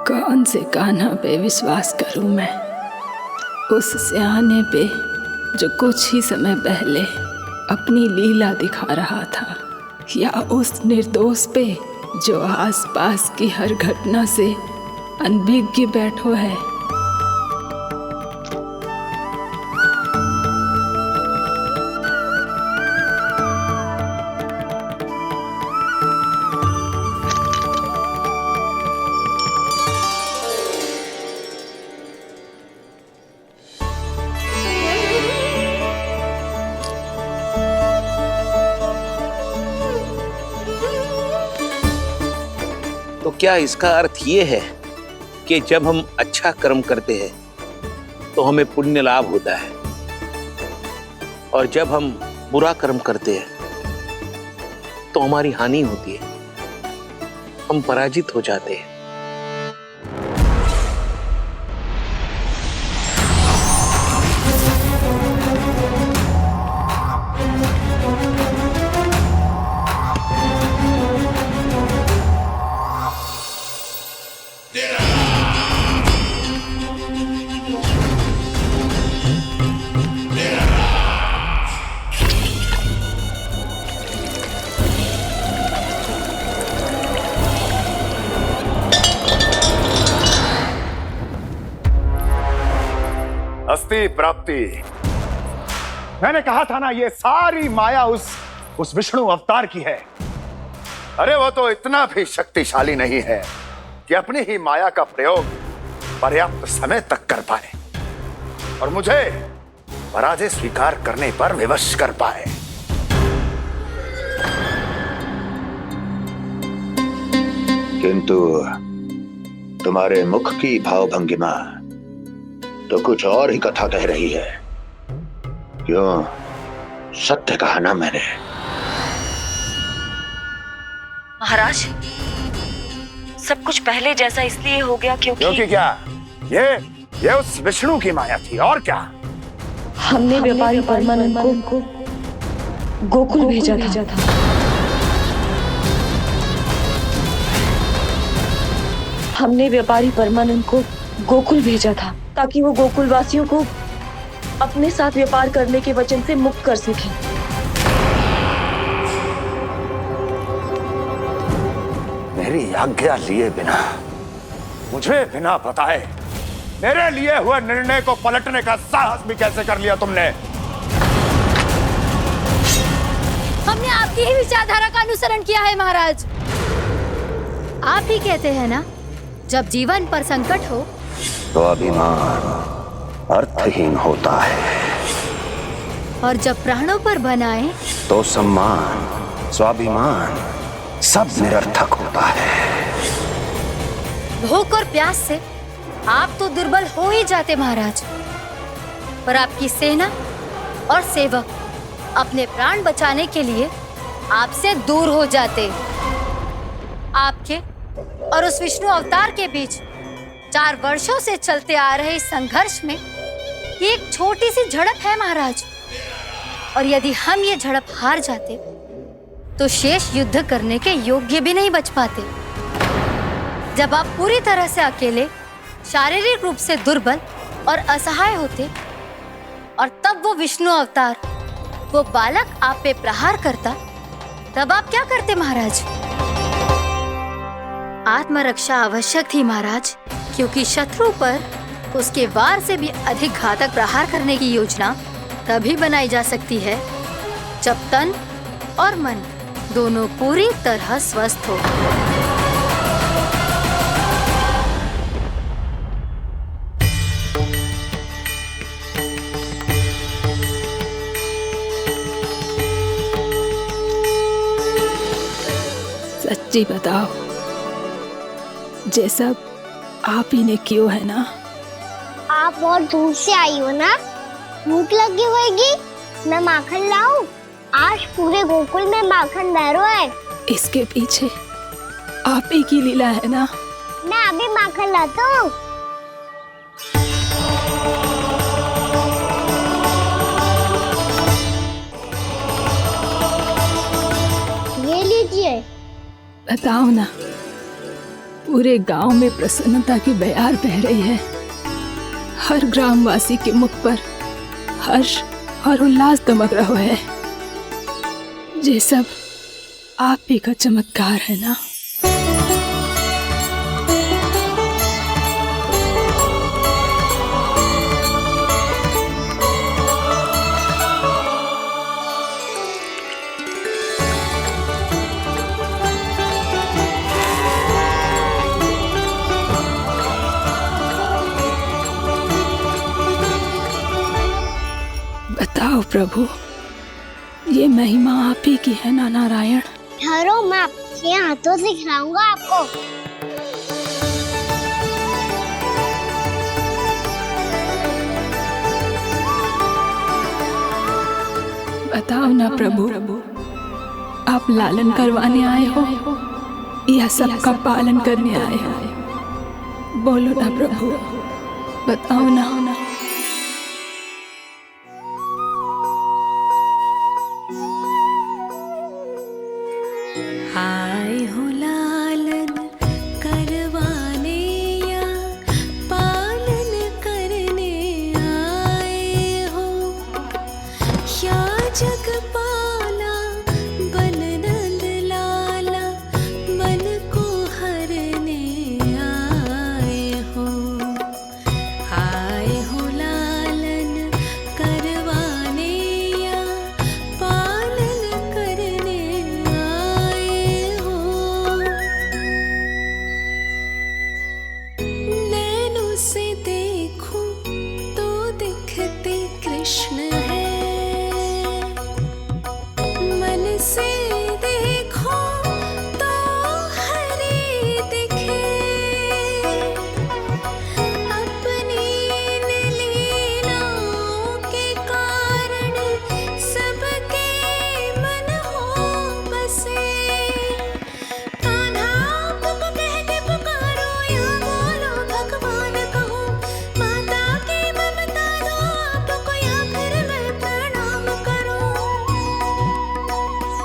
कौन से कान्हा पे विश्वास करूं मैं? उस सियाने पे जो कुछ ही समय पहले अपनी लीला दिखा रहा था, या उस निर्दोष पे जो आसपास की हर घटना से अनभिज्ञ बैठो है। तो क्या इसका अर्थ ये है कि जब हम अच्छा कर्म करते हैं तो हमें पुण्य लाभ होता है, और जब हम बुरा कर्म करते हैं तो हमारी हानि होती है, हम पराजित हो जाते हैं? अस्ति प्राप्ति। मैंने कहा था ना, ये सारी माया उस विष्णु अवतार की है। अरे वो तो इतना भी शक्तिशाली नहीं है कि अपनी ही माया का प्रयोग पर्याप्त समय तक कर पाए और मुझे पराजय स्वीकार करने पर विवश कर पाए। किंतु तुम्हारे मुख की भावभंगिमा तो कुछ और ही कथा कह रही है। क्यों? सत्य कहा ना मैंने। महाराज, सब कुछ पहले जैसा इसलिए हो गया क्योंकि क्या? ये उस विष्णु की माया थी, और क्या? हमने व्यापारी परमानंद को गोकुल भेजा था। हमने व्यापारी परमानंद को गोकुल भेजा था ताकि वो गोकुल वासियों को अपने साथ व्यापार करने के वचन से मुक्त कर सके। मेरी आज्ञा लिए बिना, मुझे बिना बताए मेरे लिए हुए निर्णय को पलटने का साहस भी कैसे कर लिया तुमने? हमने आपकी ही विचारधारा का अनुसरण किया है महाराज। आप ही कहते हैं ना, जब जीवन पर संकट हो तो अभिमान अर्थहीन होता है, और जब प्राणों पर बनाए तो सम्मान स्वाभिमान सब निरर्थक होता है। भूख और प्यास से आप तो दुर्बल हो ही जाते महाराज, पर आपकी सेना और सेवक अपने प्राण बचाने के लिए आपसे दूर हो जाते। आपके और उस विष्णु अवतार के बीच 4 वर्षों से चलते आ रहे इस संघर्ष में ये एक छोटी सी झड़प है महाराज, और यदि हम ये झड़प हार जाते तो शेष युद्ध करने के योग्य भी नहीं बच पाते। जब आप पूरी तरह से अकेले, शारीरिक रूप से दुर्बल और असहाय होते, और तब वो विष्णु अवतार, वो बालक आप पे प्रहार करता, तब आप क्या करते महाराज? आत्मरक्षा आवश्यक थी महाराज, क्योंकि शत्रु पर उसके वार से भी अधिक घातक प्रहार करने की योजना तभी बनाई जा सकती है जब तन और मन दोनों पूरी तरह स्वस्थ हो। सच्ची बताओ, ये सब आप ही ने क्यों है ना? आप बहुत दूर से आई हो ना, भूख लगी होगी। मैं माखन लाऊं? आज पूरे गोकुल में माखन बह रहा है। इसके पीछे आप ही की लीला है ना? मैं अभी माखन लाता हूँ। ये लीजिए। बताओ ना, पूरे गांव में प्रसन्नता की बयार बह रही है। हर ग्रामवासी के मुख पर हर्ष और उल्लास दमक रहा है। ये सब आप ही का चमत्कार है ना। बताओ प्रभु, ये महिमा आप ही की है ना नारायण। ठहरो, मैं आपके हाथों से खिलाऊंगा आपको। बताओ ना प्रभु, आप लालन करवाने आए हो या सबका पालन करने आए हो? बोलो ना प्रभु, बताओ ना। आए हो लालन करवाने या पालन करने आए हो, या जगपाला बन नंद लाला मन को हरने आए हो। आए हो लालन करवाने या पालन करने आए हो। नैनों से देखूं तो दिखते कृष्ण है, मन से देखो तो हरि दिखे। अपनी इन लीलाओं के कारण सबके मन हो बसे। कान्हा आपको कह के पुकारो या बोलो भगवान कहो, माता की ममता दो आपको या फिर मैं प्रणाम करूं।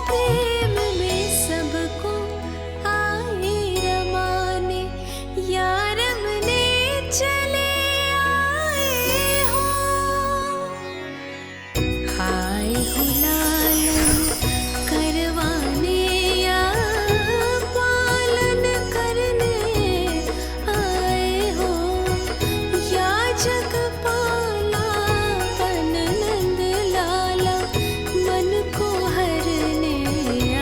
प्रेम में सबको आए रमाने, या रमने चले आए हो। आए हो लालन करवाने या पालन करने आए हो, या जगपाला बन नंद लाला मन को हरने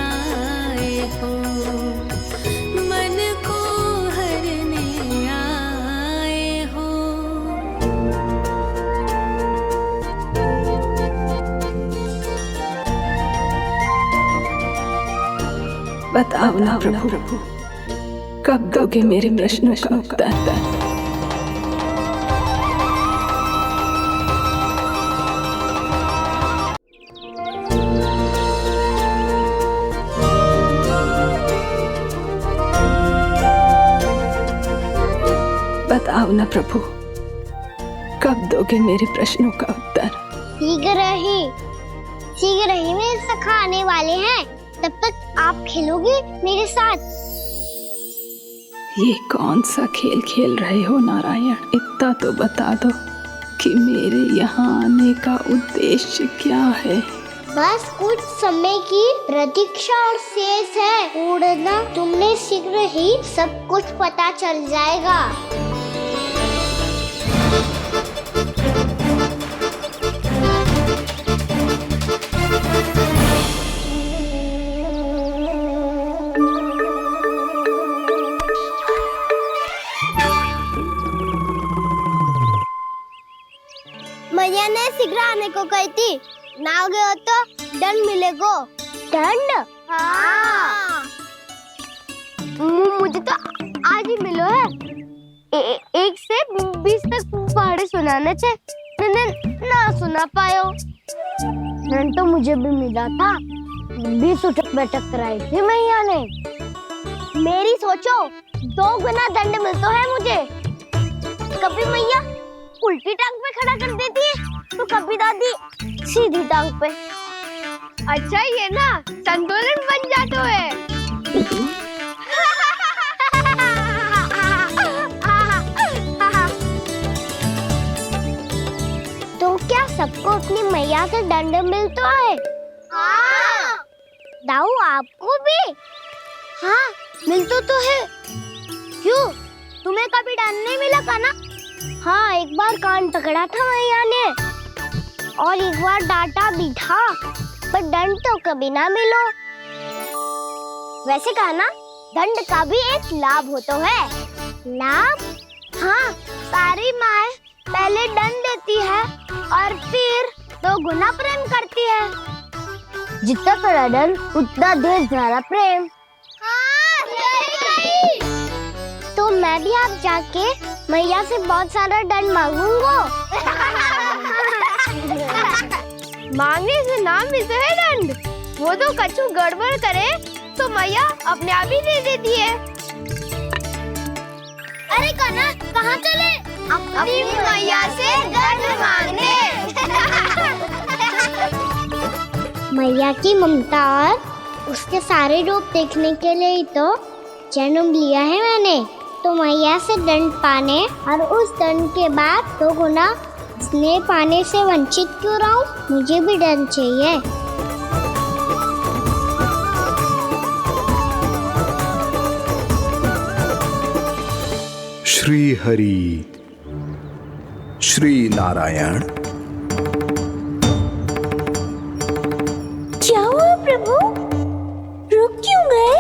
आए हो। मन को हरने आए हो। बताओ ना प्रभु, कब दोगे मेरे प्रश्नों का उत्तर? बताओ ना प्रभु, कब दोगे मेरे प्रश्नों का उत्तर? शीघ्र ही मेरे सखा आने वाले हैं, तब तक आप खेलोगे मेरे साथ। ये कौन सा खेल खेल रहे हो नारायण? इतना तो बता दो कि मेरे यहाँ आने का उद्देश्य क्या है। बस कुछ समय की प्रतीक्षा और शेष है। उड़ना तुमने शीघ्र ही सब कुछ पता चल जाएगा। मैया ने शीघ्र आने को कही थी, ना आओगे हो तो दंड मिलेगा। दंड? हाँ। मुझे तो आज ही मिलो है। 1 से 20 तक पहाड़े सुनाने थे, ना सुना पायो। दंड तो मुझे भी मिला था, 20 उठक बैठक कराई थी मैया ने। मेरी सोचो, 2 गुना दंड मिलता है मुझे। कभी मैया उल्टी टांग पे खड़ा कर देती है, तो कभी दादी सीधी टांग पे। अच्छा ये ना संतुलन बन जाता है। मैया से दंड मिलता है। हाँ। दाऊ आपको भी? हाँ मिलता तो है। क्यों, तुम्हें कभी दंड नहीं मिला था ना? हाँ, एक बार कान पकड़ा था मैया ने और एक बार डांटा भी था, पर दंड तो कभी ना मिलो। वैसे कहा ना, दंड का भी एक लाभ होता है। लाभ? हाँ, सारी माँ पहले दंड देती है और फिर 2 गुना प्रेम करती है। जितना बड़ा दंड उतना देर ज्यादा प्रेम। हाँ, सही। तो मैं भी आप जाके मैया से बहुत सारा दंड मांगूंगा। मांगने से ना मिलता है दंड, वो तो कछु गड़बड़ करे तो मैया अपने आप ही दे देती है। अरे कान्हा, कहाँ चले? अपनी मैया से दंड मांगने। मैया की ममता और उसके सारे रूप देखने के लिए ही तो जन्म लिया है मैंने। तो मैया से दंड पाने और उस दंड के बाद 2 गुना स्नेह पाने से वंचित क्यों रहूं? मुझे भी दंड चाहिए। श्री हरि श्री नारायण। क्या हुआ प्रभु, रुक क्यों गए?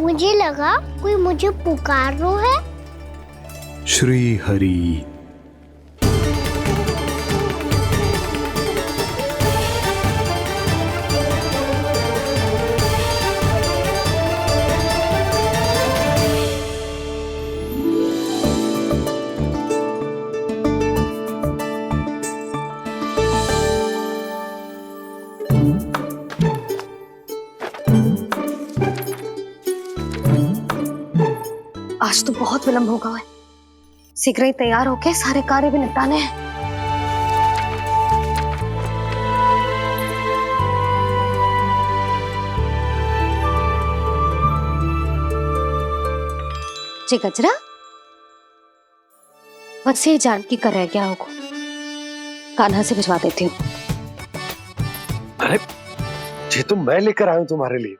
मुझे लगा कोई मुझे पुकार रहा है। श्री हरि। आज तो बहुत विलंब होगा है। शीघ्र ही तैयार होके सारे कार्य भी निपटाने हैं। जी गजरा, बस ये जानकी कर रह गया होगा, कान्हा से भिजवा देती हूँ। अरे ये तो मैं लेकर आया हूं तुम्हारे लिए।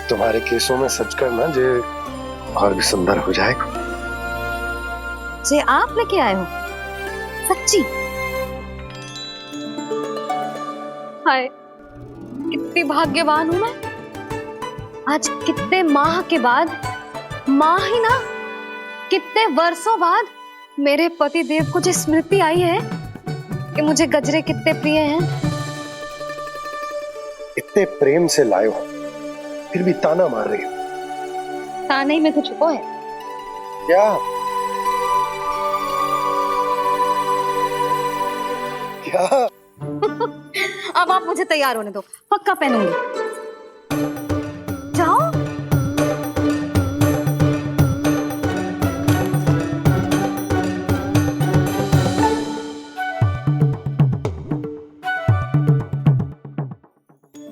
तुम्हारे केसों में सच करना जे और भी सुंदर हो जाएगा। जे आप लेके आए हो? सच्ची? हाय, कितनी भाग्यवान हूं मैं। आज कितने माह के बाद, माह ही ना, कितने वर्षों बाद मेरे पति देव को जो स्मृति आई है कि मुझे गजरे कितने प्रिय हैं। इतने प्रेम से लाए हो, फिर भी ताना मार रही हो। ताने ही में तो छुपो है। क्या? क्या? अब आप मुझे तैयार होने दो, पक्का पहनूंगी। जाओ।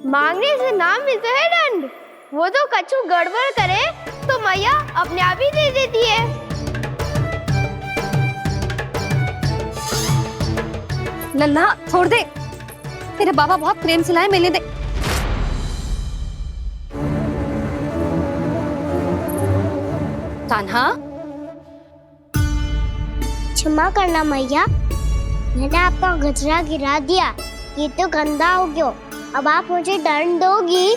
मांगने से ना मिलता है दंड, वो तो कछु गड़बड़ करे तो मैया अपने आप ही दे देती है। लल्ला छोड़ दे, तेरे बाबा बहुत प्रेम से लाए, मिलने दे। कान्हा, क्षमा करना मैया, मैंने आपका गजरा गिरा दिया, ये तो गंदा हो गया। अब आप मुझे दंड दोगी?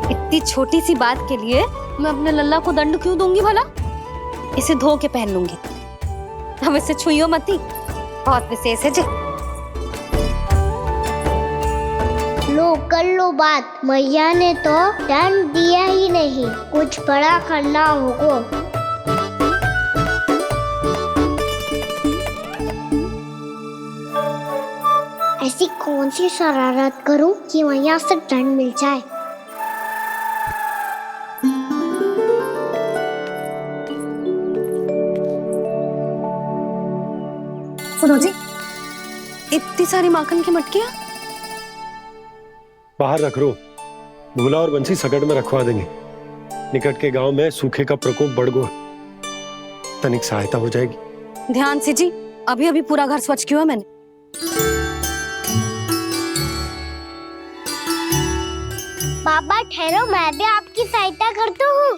इतनी छोटी सी बात के लिए मैं अपने लल्ला को दंड क्यों दूंगी भला? इसे धो के पहन लूंगी। अब इसे छुइयो मती, बहुत विशेष है जी। लो कर लो बात, मैया ने तो दंड दिया ही नहीं, कुछ बड़ा करना होगा। ऐसी कौन सी शरारत करूं कि मैया से दंड मिल जाए? सुनो जी, इतनी सारी माखन की मटकियां, बाहर रख रो, भूला और बंसी सकट में रखवा देंगे। निकट के गांव में सूखे का प्रकोप बढ़ गया, तनिक सहायता हो जाएगी। ध्यान से जी, अभी अभी पूरा घर स्वच्छ किया मैंने। पापा ठहरो, मैं भी आपकी सहायता करता हूँ।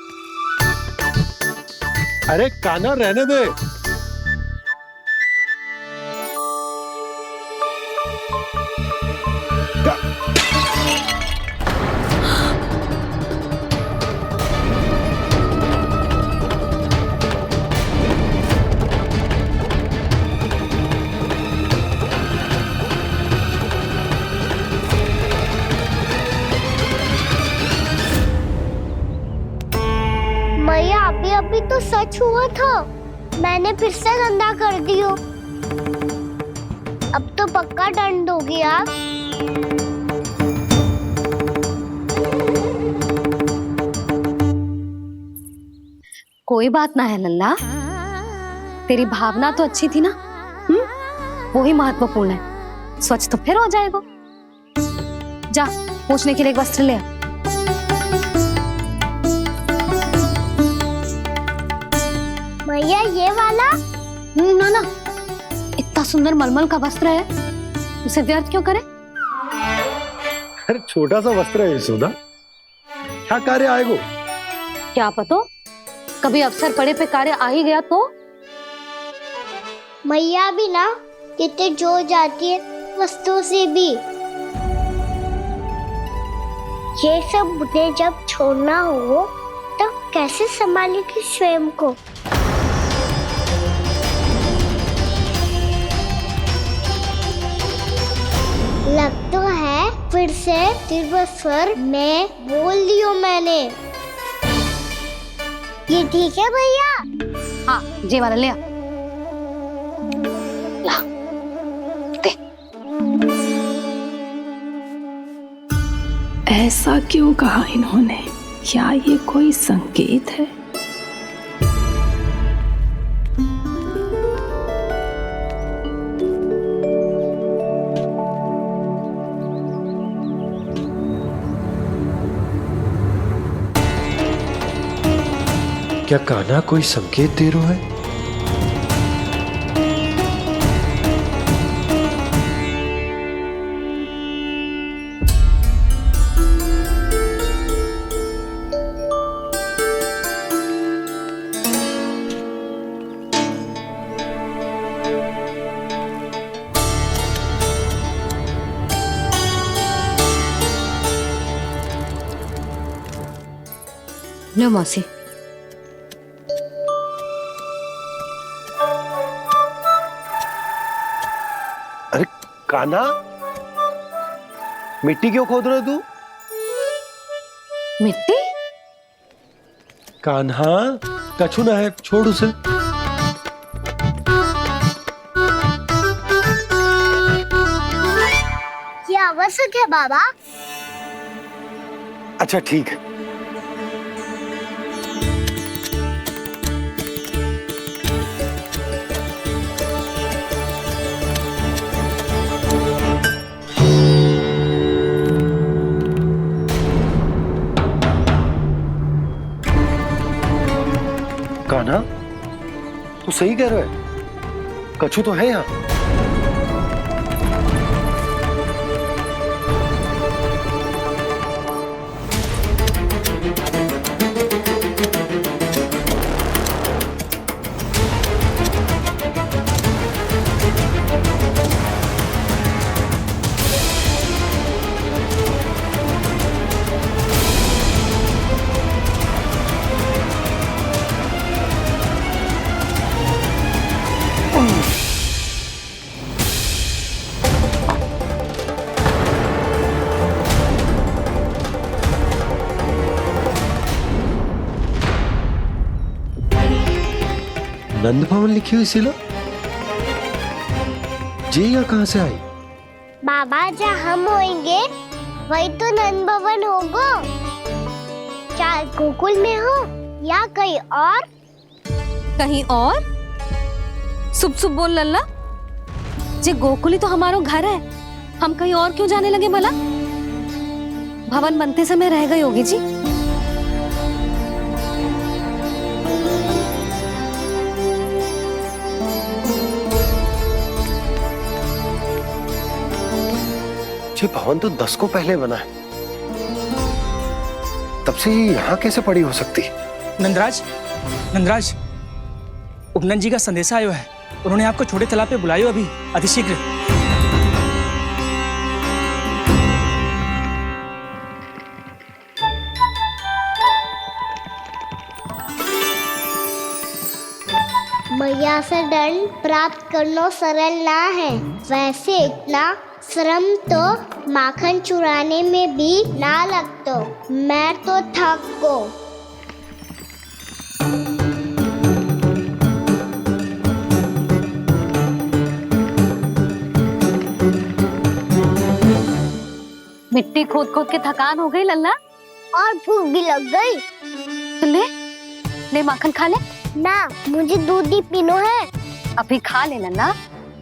अरे कान्हा रहने दे। मैया अभी अभी तो सच हुआ था, मैंने फिर से गंदा कर दियो। अब तो पक्का दंड होगी आप। कोई बात ना है लल्ला, तेरी भावना तो अच्छी थी ना, वो ही महत्वपूर्ण है। स्वच्छ तो फिर हो जाएगा। जा पूछने के लिए एक वस्त्र ले आ। मैया ये वाला? ना ना, इतना सुंदर मलमल का वस्त्र है, उसे व्यर्थ क्यों करे? अरे छोटा सा वस्त्र है यशोदा, क्या कार्य आएगो? क्या पता, कभी अवसर पड़े पे कार्य आ ही गया तो। मैया भी ना कितने जो जाती है वस्तुओं से भी। ये सब मुझे जब छोड़ना हो तो कैसे संभालेगी स्वयं को? लग तो है फिर से तीव्र स्वर में बोल दियो मैंने। ये ठीक है भैया? हाँ, ये वाला ले आ। ला, दे। ऐसा क्यों कहा इन्होंने? क्या ये कोई संकेत है? क्या कान्हा कोई संकेत दे रहा है? लो मौसी। अरे कान्हा, मिट्टी क्यों खोद रहे तू? मिट्टी? कान्हा, कछु ना है, छोड़ उसे। ये आवश्यक है बाबा। अच्छा ठीक है। कान्हा, तू सही कह रहा है, कछु तो है यहाँ। नंद भवन लिखी हुई सिला, जी या कहां से आई? बाबा जहाँ हम होंगे वही तो नंद भवन होगा। चाहे गोकुल में हो या कहीं और। कहीं और? सुब सुब बोल लल्ला, जे गोकुली तो हमारो घर है, हम कहीं और क्यों जाने लगे भला? भवन बनते समय रह गई होगी जी। ये भवन तो 10 को पहले बना है, तब से ही यहाँ कैसे पड़ी हो सकती? नंदराज, नंदराज, उपनंद जी का संदेशा आयो है। उन्होंने आपको छोटे तालाब पे बुलायो अभी अतिशीघ्र। मैया से दंड प्राप्त करना सरल ना है। वैसे इतना श्रम तो माखन चुराने में भी ना लगतो। मैं तो थक गो। मिट्टी खोद खोद के थकान हो गई लल्ला, और भूख भी लग गई। तो ले माखन खा ले। ना, मुझे दूध ही पीनो है। अभी खा ले लल्ला,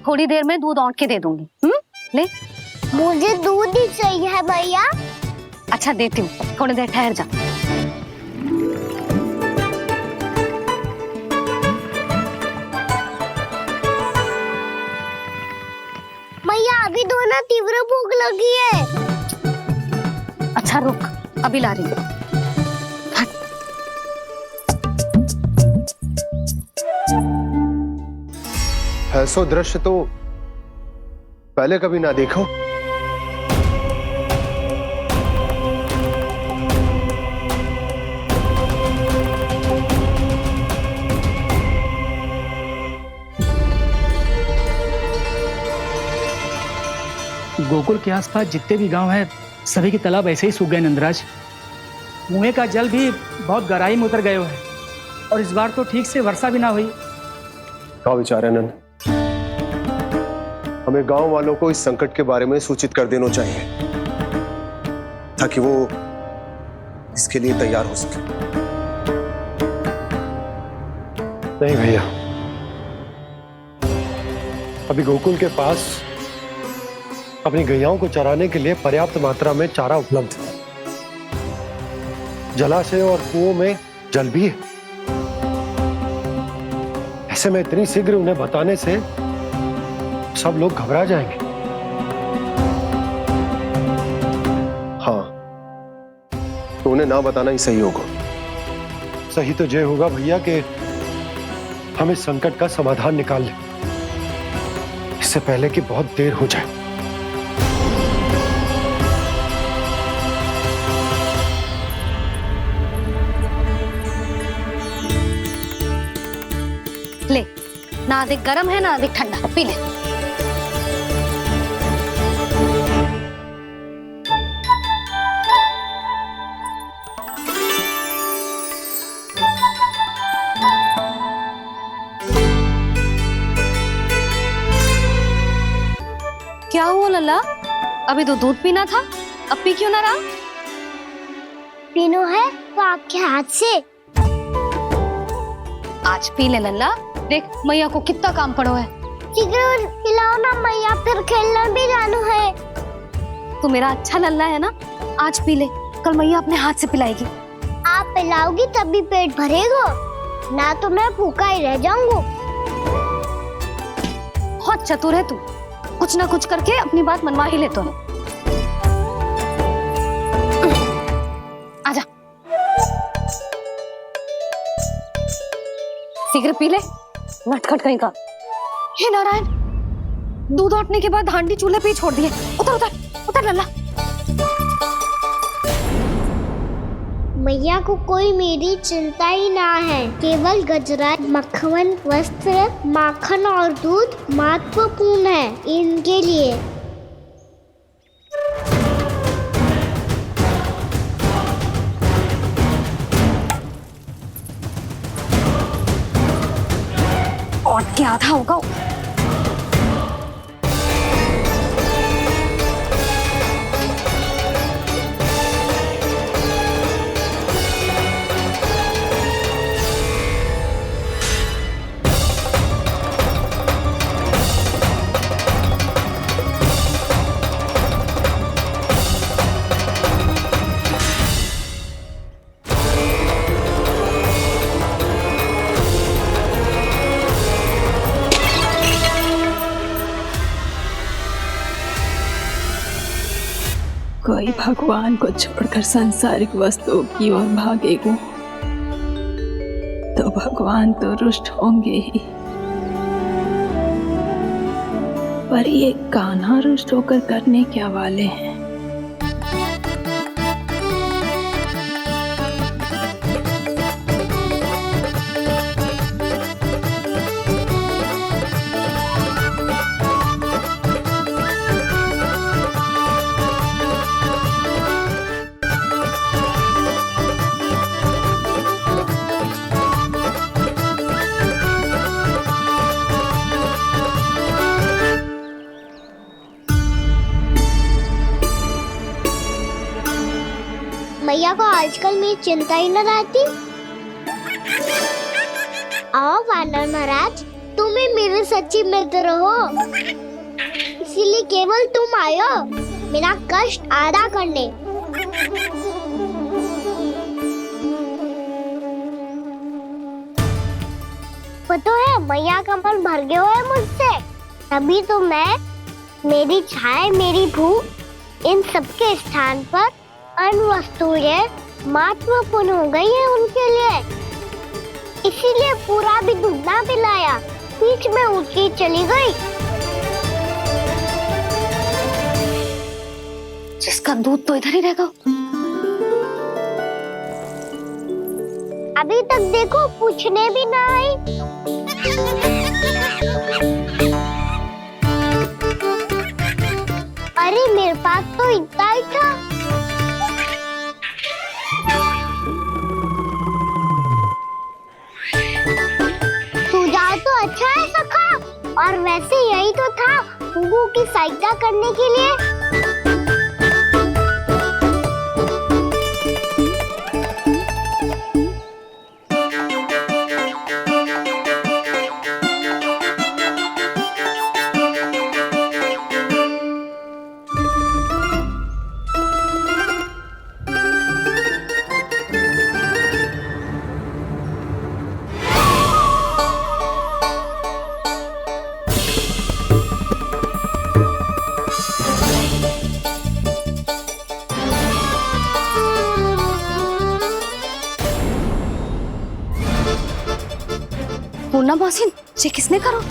थोड़ी देर में दूध औंट के दे दूंगी। ले। मुझे दूध ही चाहिए भैया। अच्छा देती हूँ, थोड़ी देर ठहर जा। मैया अभी तो ना तीव्र भूख लगी है। अच्छा रुक, अभी ला रही हूँ। ऐसा दृश्य तो पहले कभी ना देखो। गोकुल के आसपास जितने भी गांव हैं, सभी के तालाब ऐसे ही सूख गए नंदराज। कुएं का जल भी बहुत गहराई में उतर गयो है, और इस बार तो ठीक से वर्षा भी ना हुई। क्या विचार है नंद? हमें गांव वालों को इस संकट के बारे में सूचित कर देना चाहिए, ताकि वो इसके लिए तैयार हो सके। नहीं भैया, अभी गोकुल के पास अपनी गैयाओं को चराने के लिए पर्याप्त मात्रा में चारा उपलब्ध है। जलाशय और कुओं में जल भी है। ऐसे में इतनी शीघ्र उन्हें बताने से सब लोग घबरा जाएंगे। हाँ, तो उन्हें ना बताना ही सही होगा। सही तो ये होगा भैया कि हम इस संकट का समाधान निकाल लें, इससे पहले कि बहुत देर हो जाए। ले, ना अधिक गर्म है ना अधिक ठंडा, पी ले। क्या हुआ लल्ला? अभी तो दूध पीना था, अब पी क्यों ना रहा? पीनो है तो आपके हाथ से। आज पी ले लल्ला, देख मैया को कितना काम पड़ो है। शीघ्र खिलाओ ना मैया, फिर खेलने भी जानो है। तू मेरा अच्छा लल्ला है ना, आज पी ले, कल मैया अपने हाथ से पिलाएगी। आप पिलाओगी तभी पेट भरेगा, ना तो मैं भूखा ही रह जाऊंगा। बहुत चतुर है तू, कुछ ना कुछ करके अपनी बात मनवा ही लेता है। आजा, शीघ्र पी ले, नटखट कहीं का। हे नारायण, दूध औटने के बाद हांडी चूल्हे पे ही छोड़ दिए। उतर उतर उतर लल्ला। मैया को कोई मेरी चिंता ही ना है। केवल गजरा, मक्खन, वस्त्र, माखन और दूध महत्वपूर्ण है इनके लिए। और क्या था होगा। कोई भगवान को छोड़कर सांसारिक वस्तुओं की ओर भागेगा तो भगवान तो रुष्ट होंगे ही, पर ये कान्हा रुष्ट होकर करने क्या वाले हैं? मैया को आजकल मेरी चिंता ही न रहती। आओ वानर महाराज, तुम ही मेरे सच्ची मित्र हो, इसीलिए केवल तुम आयो मेरा कष्ट आधा करने। पता है मैया का मन भर गया है मुझसे, तभी तो मैं, मेरी छाया, मेरी भूख, इन सबके स्थान पर अन्य वस्तुएं महत्वपूर्ण हो गई है उनके लिए, इसीलिए पूरा भी दूध ना पिलाया, बीच में उठ के चली गई। जिसका दूध तो इधर ही रहेगा। अभी तक देखो पूछने भी ना आई। अरे मेरे पास तो इतना ही था। सुझाव तो अच्छा है सखा, और वैसे यही तो था गुगु की सहायता करने के लिए। पूर्णा मौसी, ये किसने करो?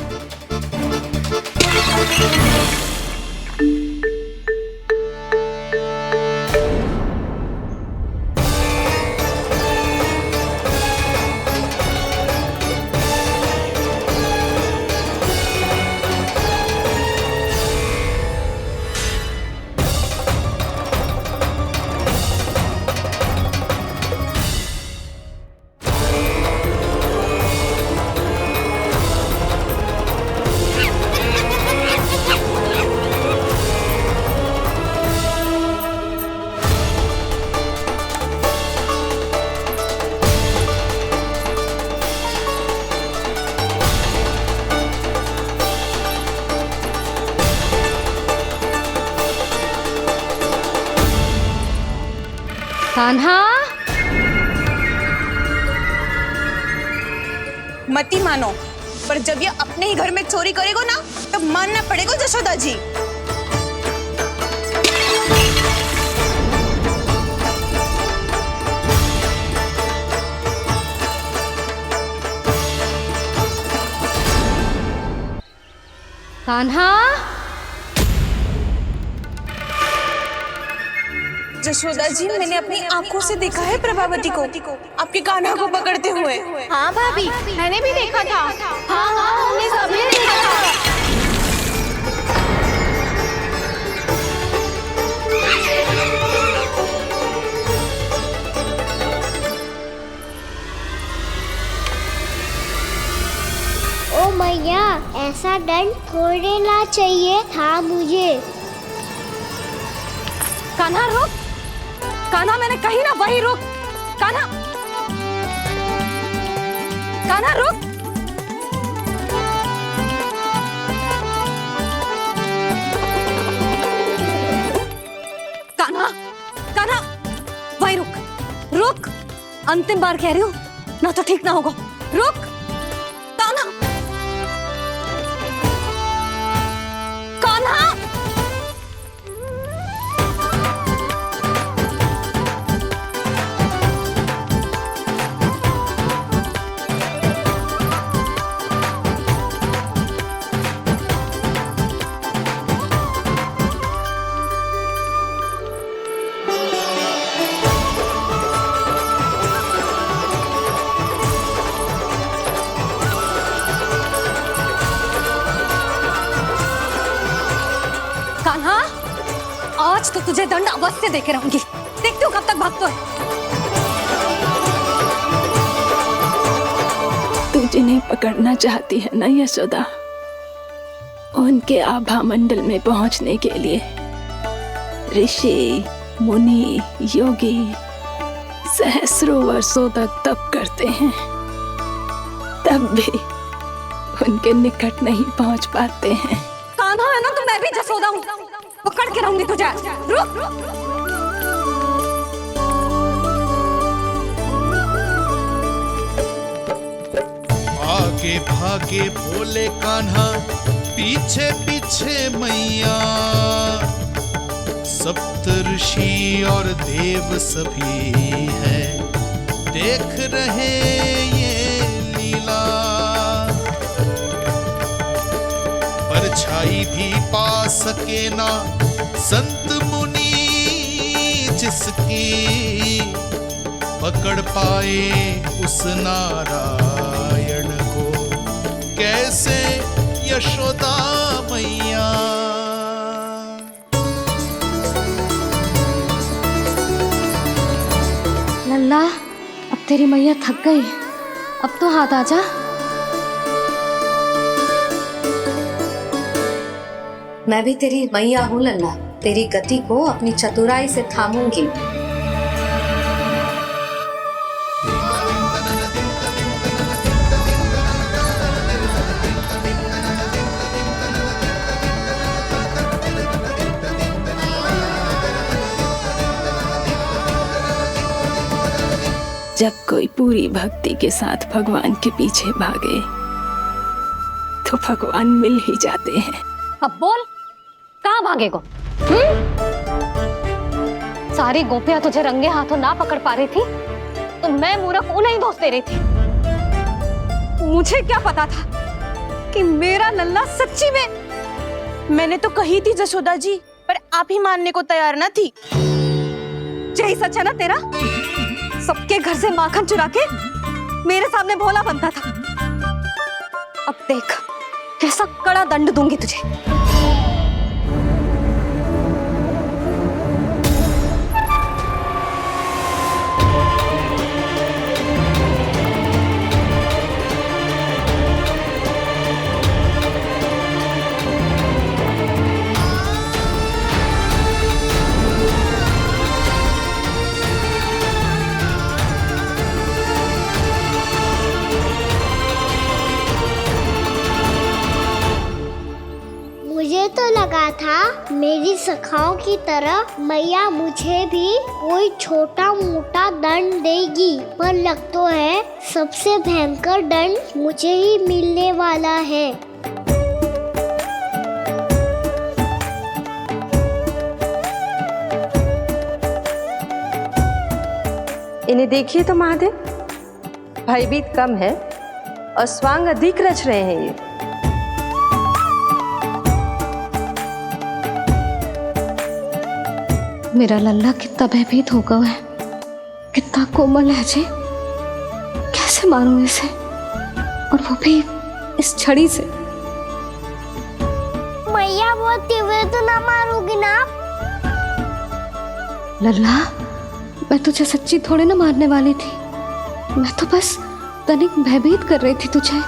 कान्हा, मती मानो, पर जब ये अपने ही घर में चोरी करेगा ना, तब मानना पड़ेगा जशोदा जी। कान्हा, जशोदा जी, मैंने अपनी आंखों से देखा है प्रभावती को आपके कान्हा को पकड़ते हुए। हाँ भाभी, मैंने भी देखा था। हाँ हाँ, हमने सबने देखा था। ओ मैया, ऐसा दंड थोड़े ना चाहिए था मुझे। कान्हा रुक, कान्हा, मैंने कही ना वही रुक। कान्हा, कान्हा रुक। कान्हा, कान्हा, वही रुक, रुक। अंतिम बार कह रही हूँ, ना तो ठीक ना होगा। रुक कान्हा, कान्हा। तो तुझे दंड अवश्य देके रहूंगी। देखती हूँ कब तक भागते हो। तू जिन्हें पकड़ना चाहती है ना यशोदा, उनके आभा मंडल में पहुंचने के लिए ऋषि, मुनि, योगी सहस्रों वर्षों तक तप करते हैं, तब भी उनके निकट नहीं पहुंच पाते हैं। कान्हा है ना, तो मैं भी जसोदा हूँ, पकड़ के रहूंगी तुझे। रुक। आगे भागे बोले कान्हा, पीछे पीछे मैया, सप्तऋषि और देव सभी हैं, देख रहे ये लीला। परछाई भी पा सके ना संत मुनि जिसकी, पकड़ पाए उस नारायण को कैसे यशोदा मैया। लल्ला, अब तेरी मैया थक गई, अब तो हाथ आजा। मैं भी तेरी मैया हूँ लल्ला, तेरी गति को अपनी चतुराई से थामूंगी। जब कोई पूरी भक्ति के साथ भगवान के पीछे भागे तो भगवान मिल ही जाते हैं। अब बोल, कहाँ भागेगो? सारी गोपियां तुझे रंगे हाथों ना पकड़ पा रही थी तो मैं मूर्ख उन्हें ही दोष दे रही थी। मुझे क्या पता था कि मेरा लल्ला सच्ची में। मैंने तो कही थी जसोदा जी, पर आप ही मानने को तैयार ना थी। यही सच है ना तेरा? सबके घर से माखन चुरा के मेरे सामने भोला बनता था। अब देख कैसा कड़ा दंड दूंगी तुझे। मुझे तो लगा था मेरी सखाओं की तरह मैया मुझे भी कोई छोटा मोटा दंड देगी, पर लग तो है सबसे भयंकर दंड मुझे ही मिलने वाला है। इन्हें देखिए तो महादेव, भयभीत कम है और स्वांग अधिक रच रहे हैं ये। मेरा लल्ला कितना भयभीत होगा है, कितना कोमल है जी। कैसे मारूं इसे, और वो भी इस छड़ी से। मैया बहुत तीव्र तो ना मारोगी ना? लल्ला, मैं तुझे सच्ची थोड़े ना मारने वाली थी, मैं तो बस तनिक भयभीत कर रही थी तुझे।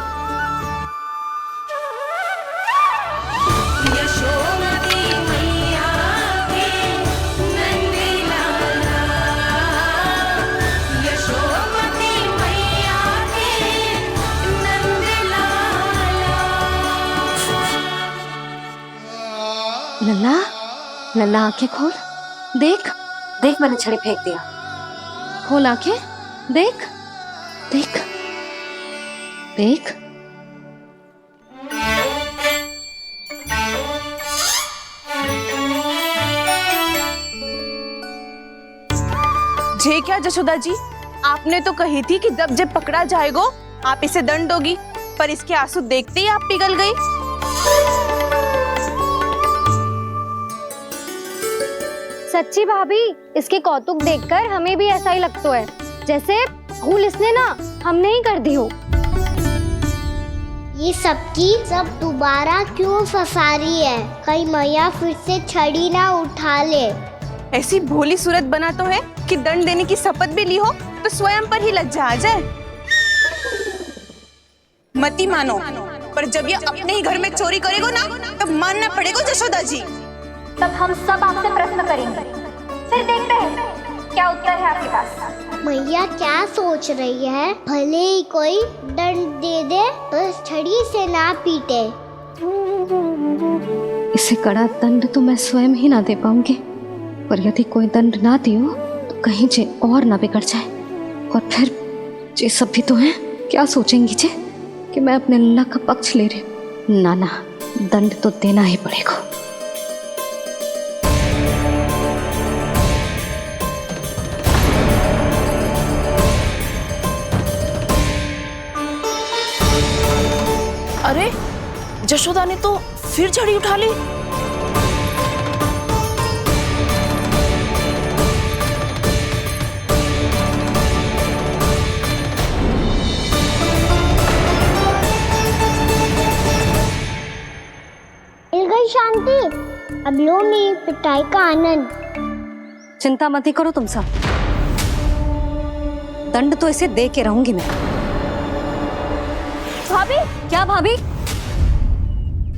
लल्ला, लल्ला आंखें खोल, देख देख मैंने छड़ी फेंक दिया। खोल आंखें, देख देख देख। जे क्या जसोदा जी, आपने तो कही थी कि जब जब पकड़ा जाएगा आप इसे दंड दोगी, पर इसके आंसू देखते ही आप पिघल गई। सच्ची भाभी, इसके कौतुक देखकर हमें भी ऐसा ही लगता है जैसे भूल इसने ना हमने ही कर दी हो। ये सबकी सब दोबारा क्यों फंसा रही है? कहीं मैया फिर से छड़ी ना उठा ले। ऐसी भोली सूरत बना तो है कि दंड देने की शपथ भी ली हो तो स्वयं पर ही लज्जा आ जाए। मती मानो, पर जब ये अपने ही घर में चोरी करेगो ना तब मानना पड़ेगा जशोदा जी। तब हम सब आपसे प्रश्न करेंगे, फिर देखते हैं क्या उत्तर है आपके पास। मैया क्या सोच रही है? भले ही कोई दंड दे दे, बस छड़ी से ना पीटे। इसे कड़ा दंड तो मैं स्वयं ही ना दे पाऊंगी, पर यदि कोई दंड ना दियो तो कहीं जे और ना बिगड़ जाए। और फिर जे सब भी तो हैं, क्या सोचेंगी जे कि मैं अपने लल्ला का पक्ष ले रही हूँ। ना ना, दंड तो देना ही पड़ेगा। अरे जशोदा ने तो फिर छड़ी उठा ली। मिल गई शांति, अब लो मेरी पिटाई का आनंद। चिंता मत ही करो तुम सब, दंड तो इसे दे के रहूंगी मैं। भाभी? क्या भाभी?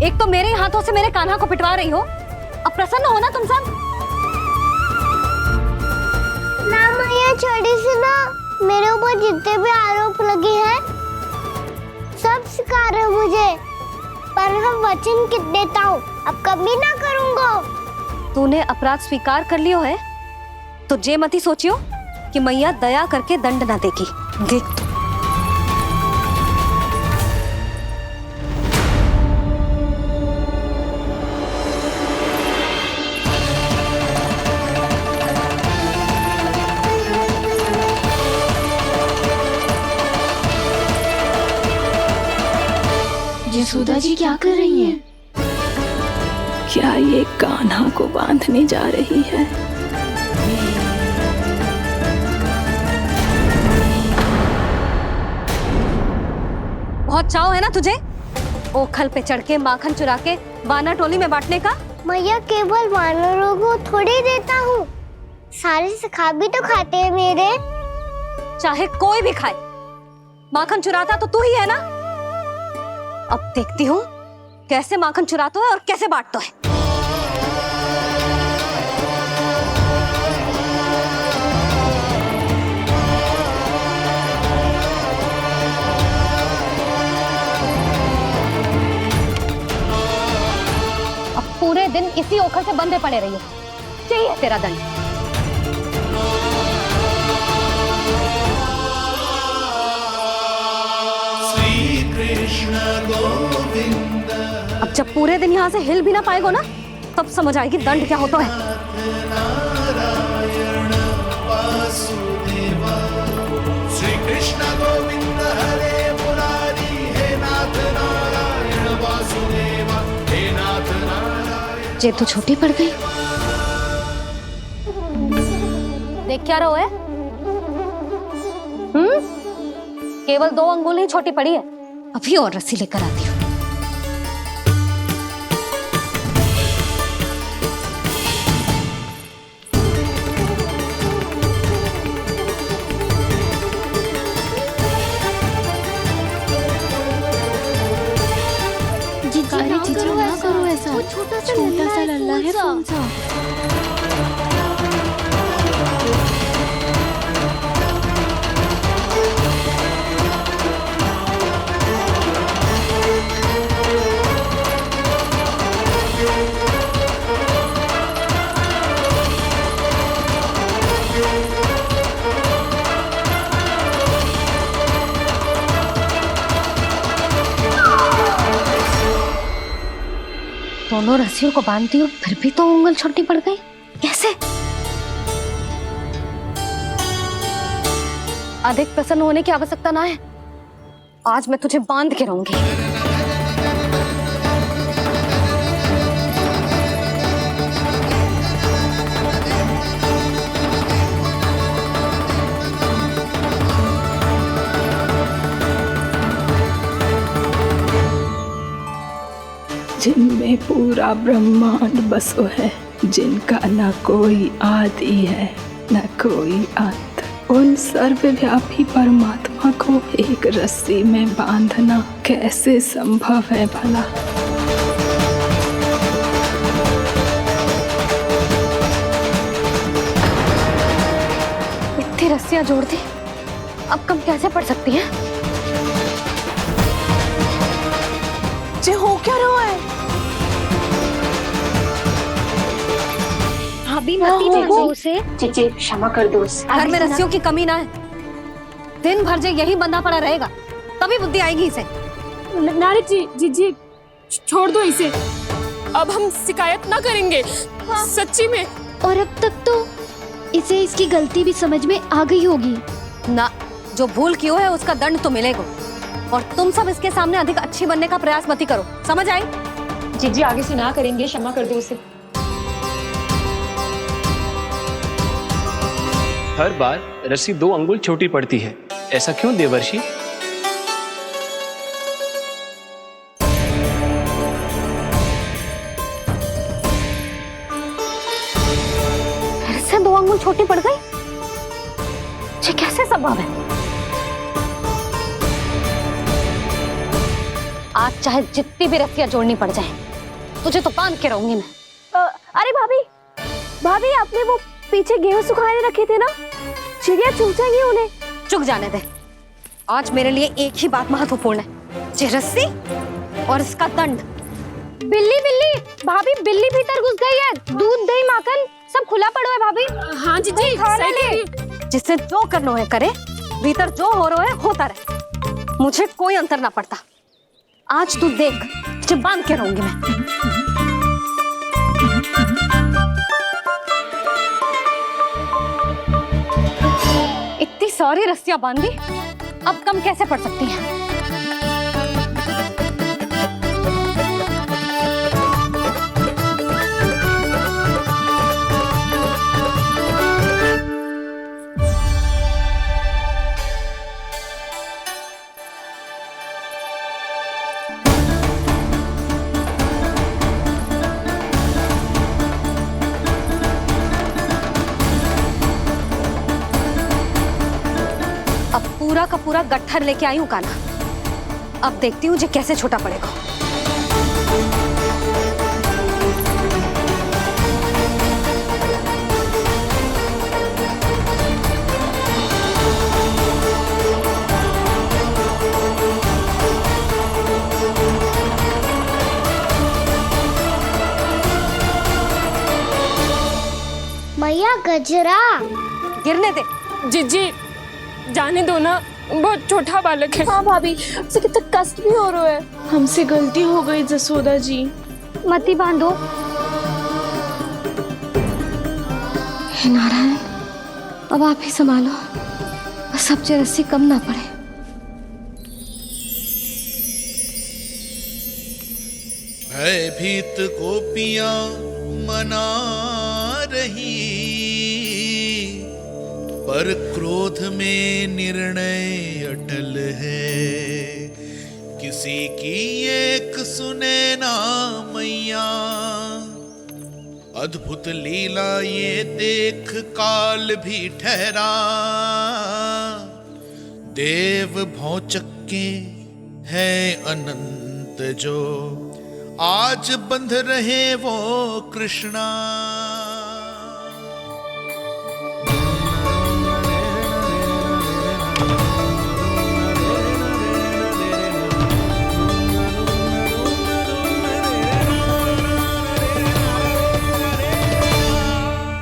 एक तो मेरे हाथों से मेरे कान्हा को पिटवा रही हो, अब प्रसन्न हो ना तुम सब? ना मैया, छड़ी से ना मेरे ऊपर जितने भी आरोप लगे हैं सब स्वीकार है मुझे, पर हम वचन कित देता हूँ, अब कभी ना करूँगा। तूने अपराध स्वीकार कर लियो है तो जे मत ही सोचियो कि मैया दया करके दंड ना देगी। देख तू। यशोदा जी क्या कर रही हैं? क्या ये कान्हा को बांधने जा रही है? बहुत चाव है ना तुझे ओखल पे चढ़ के माखन चुरा के वानर टोली में बांटने का? मैया, केवल वानरों को थोड़ी देता हूँ, सारे सिखा भी तो खाते हैं मेरे। चाहे कोई भी खाए, माखन चुराता तो तू ही है ना। अब देखती हूँ कैसे माखन चुराता है और कैसे बांटता है। अब पूरे दिन इसी ओखल से बंधे पड़े रहिए, चाहिए तेरा दंड। अब जब पूरे दिन यहाँ से हिल भी ना पाएगो ना, तब समझ आएगी दंड क्या होता है। श्री कृष्ण गोविंद हरे मुरारी, हे नाथ नारायण वासुदेव, हे नाथ नारायण। जे तो छोटी पड़ गई। देख क्या रहो है? केवल 2 अंगुल ही छोटी पड़ी है, अभी और रस्सी लेकर आती हूँ। जीजी ना करो ऐसा, छोटा सा लल्ला है कौन सा। दोनों रस्सियों को बांधती हूँ, फिर भी तो उंगल छोटी पड़ गई। कैसे? अधिक प्रसन्न होने की आवश्यकता ना है, आज मैं तुझे बांध के रहूंगी। जिनमें पूरा ब्रह्मांड बसो है, जिनका न कोई आदि है न कोई अंत, उन सर्वव्यापी परमात्मा को एक रस्सी में बांधना कैसे संभव है भला? इतनी रस्सियां जोड़ दी, अब कम कैसे पड़ सकती हैं? जे हो क्या रहा है? भाभी मत से चीची क्षमा कर दो। घर में रस्सियों की कमी ना है। दिन भर जो यही बंधा पड़ा रहेगा तभी बुद्धि आएगी इसे। नारी जी छोड़ दो इसे, अब हम शिकायत ना करेंगे। सच्ची में। और अब तक तो इसे इसकी गलती भी समझ में आ गई होगी ना। जो भूल की है उसका दंड तो मिलेगा, और तुम सब इसके सामने अधिक अच्छी बनने का प्रयास मत ही करो, समझ आई? जी आगे से ना करेंगे, क्षमा कर दो उसे। हर बार रस्सी 2 अंगुल छोटी पड़ती है, ऐसा क्यों देवर्षि? फिर से 2 अंगुल छोटी पड़ गई? ये कैसे संभव है? आज चाहे जितनी भी रस्सियां जोड़नी पड़ जाए, तुझे तो बांध के रहूंगी मैं। अरे भाभी आपने वो पीछे गेहूं सुखाने रखे थे ना, चिड़िया चुग जाएंगी उन्हें। चुग जाने दे। आज मेरे लिए एक ही बात महत्वपूर्ण है, ये रस्सी और इसका दंड। बिल्ली भाभी, बिल्ली भीतर घुस गई है। दूध दही माखन सब खुला पड़ा है भाभी। हाँ जी सही कह रही। जिससे जो करना है करे, भीतर जो हो रहा है होता रहे, मुझे कोई अंतर ना पड़ता। आज तू देख, तुझे बांध के रहूंगी मैं। इतनी सारी रस्सियां बांधी, अब कम कैसे पड़ सकती हैं? पूरा का पूरा गट्ठर लेके आई हूं काना। अब देखती हूँ जे कैसे छोटा पड़ेगा। मैया गजरा गिरने दे। जी जाने दो ना, बहुत छोटा बालक है। हाँ भाभी, उसे कितना कष्ट भी हो रहा है। हमसे गलती हो गई जसोदा जी। मत ही बांधो। हे नारायण, अब आप ही संभालो, बस अब जे रस्सी कम ना पड़े। भयभीत गोपियां मना रही, पर क्रोध में निर्णय अटल है। किसी की एक सुने ना मैया, अद्भुत लीला ये देख काल भी ठहरा। देव भौचक्के हैं अनंत जो, आज बंध रहे वो कृष्णा।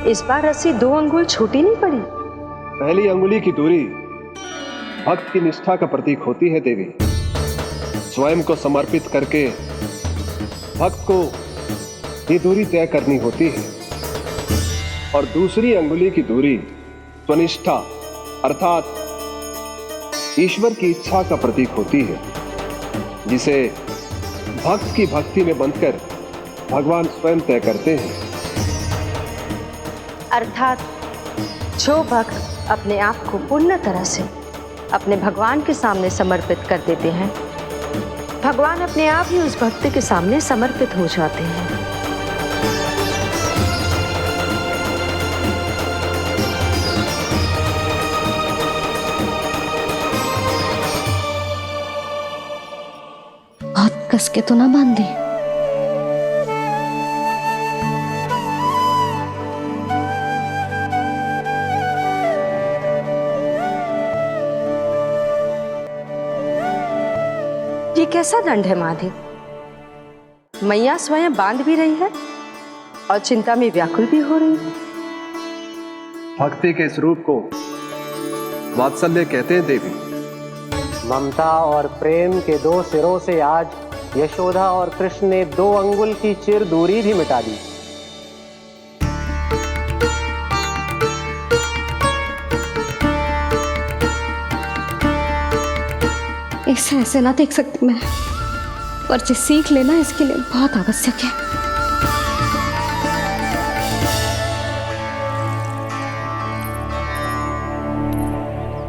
इस बार रस्सी 2 अंगुल छोटी नहीं पड़ी। पहली अंगुली की दूरी भक्त की निष्ठा का प्रतीक होती है देवी। स्वयं को समर्पित करके भक्त को ये दूरी तय करनी होती है। और दूसरी अंगुली की दूरी स्वनिष्ठा अर्थात ईश्वर की इच्छा का प्रतीक होती है, जिसे भक्त की भक्ति में बंधकर भगवान स्वयं तय करते हैं। अर्थात जो भक्त अपने आप को पूर्ण तरह से अपने भगवान के सामने समर्पित कर देते हैं, भगवान अपने आप ही उस भक्त के सामने समर्पित हो जाते हैं। कस के तो ना बांध दी। ये कैसा दंड है माधि? मैया स्वयं बांध भी रही है और चिंता में व्याकुल भी हो रही है। भक्ति के स्वरूप को वात्सल्य कहते हैं देवी। ममता और प्रेम के दो सिरों से आज यशोदा और कृष्ण ने 2 अंगुल की चिर दूरी भी मिटा दी। इसे ऐसे ना देख सकती मैं, पर जो सीख लेना इसके लिए बहुत आवश्यक है।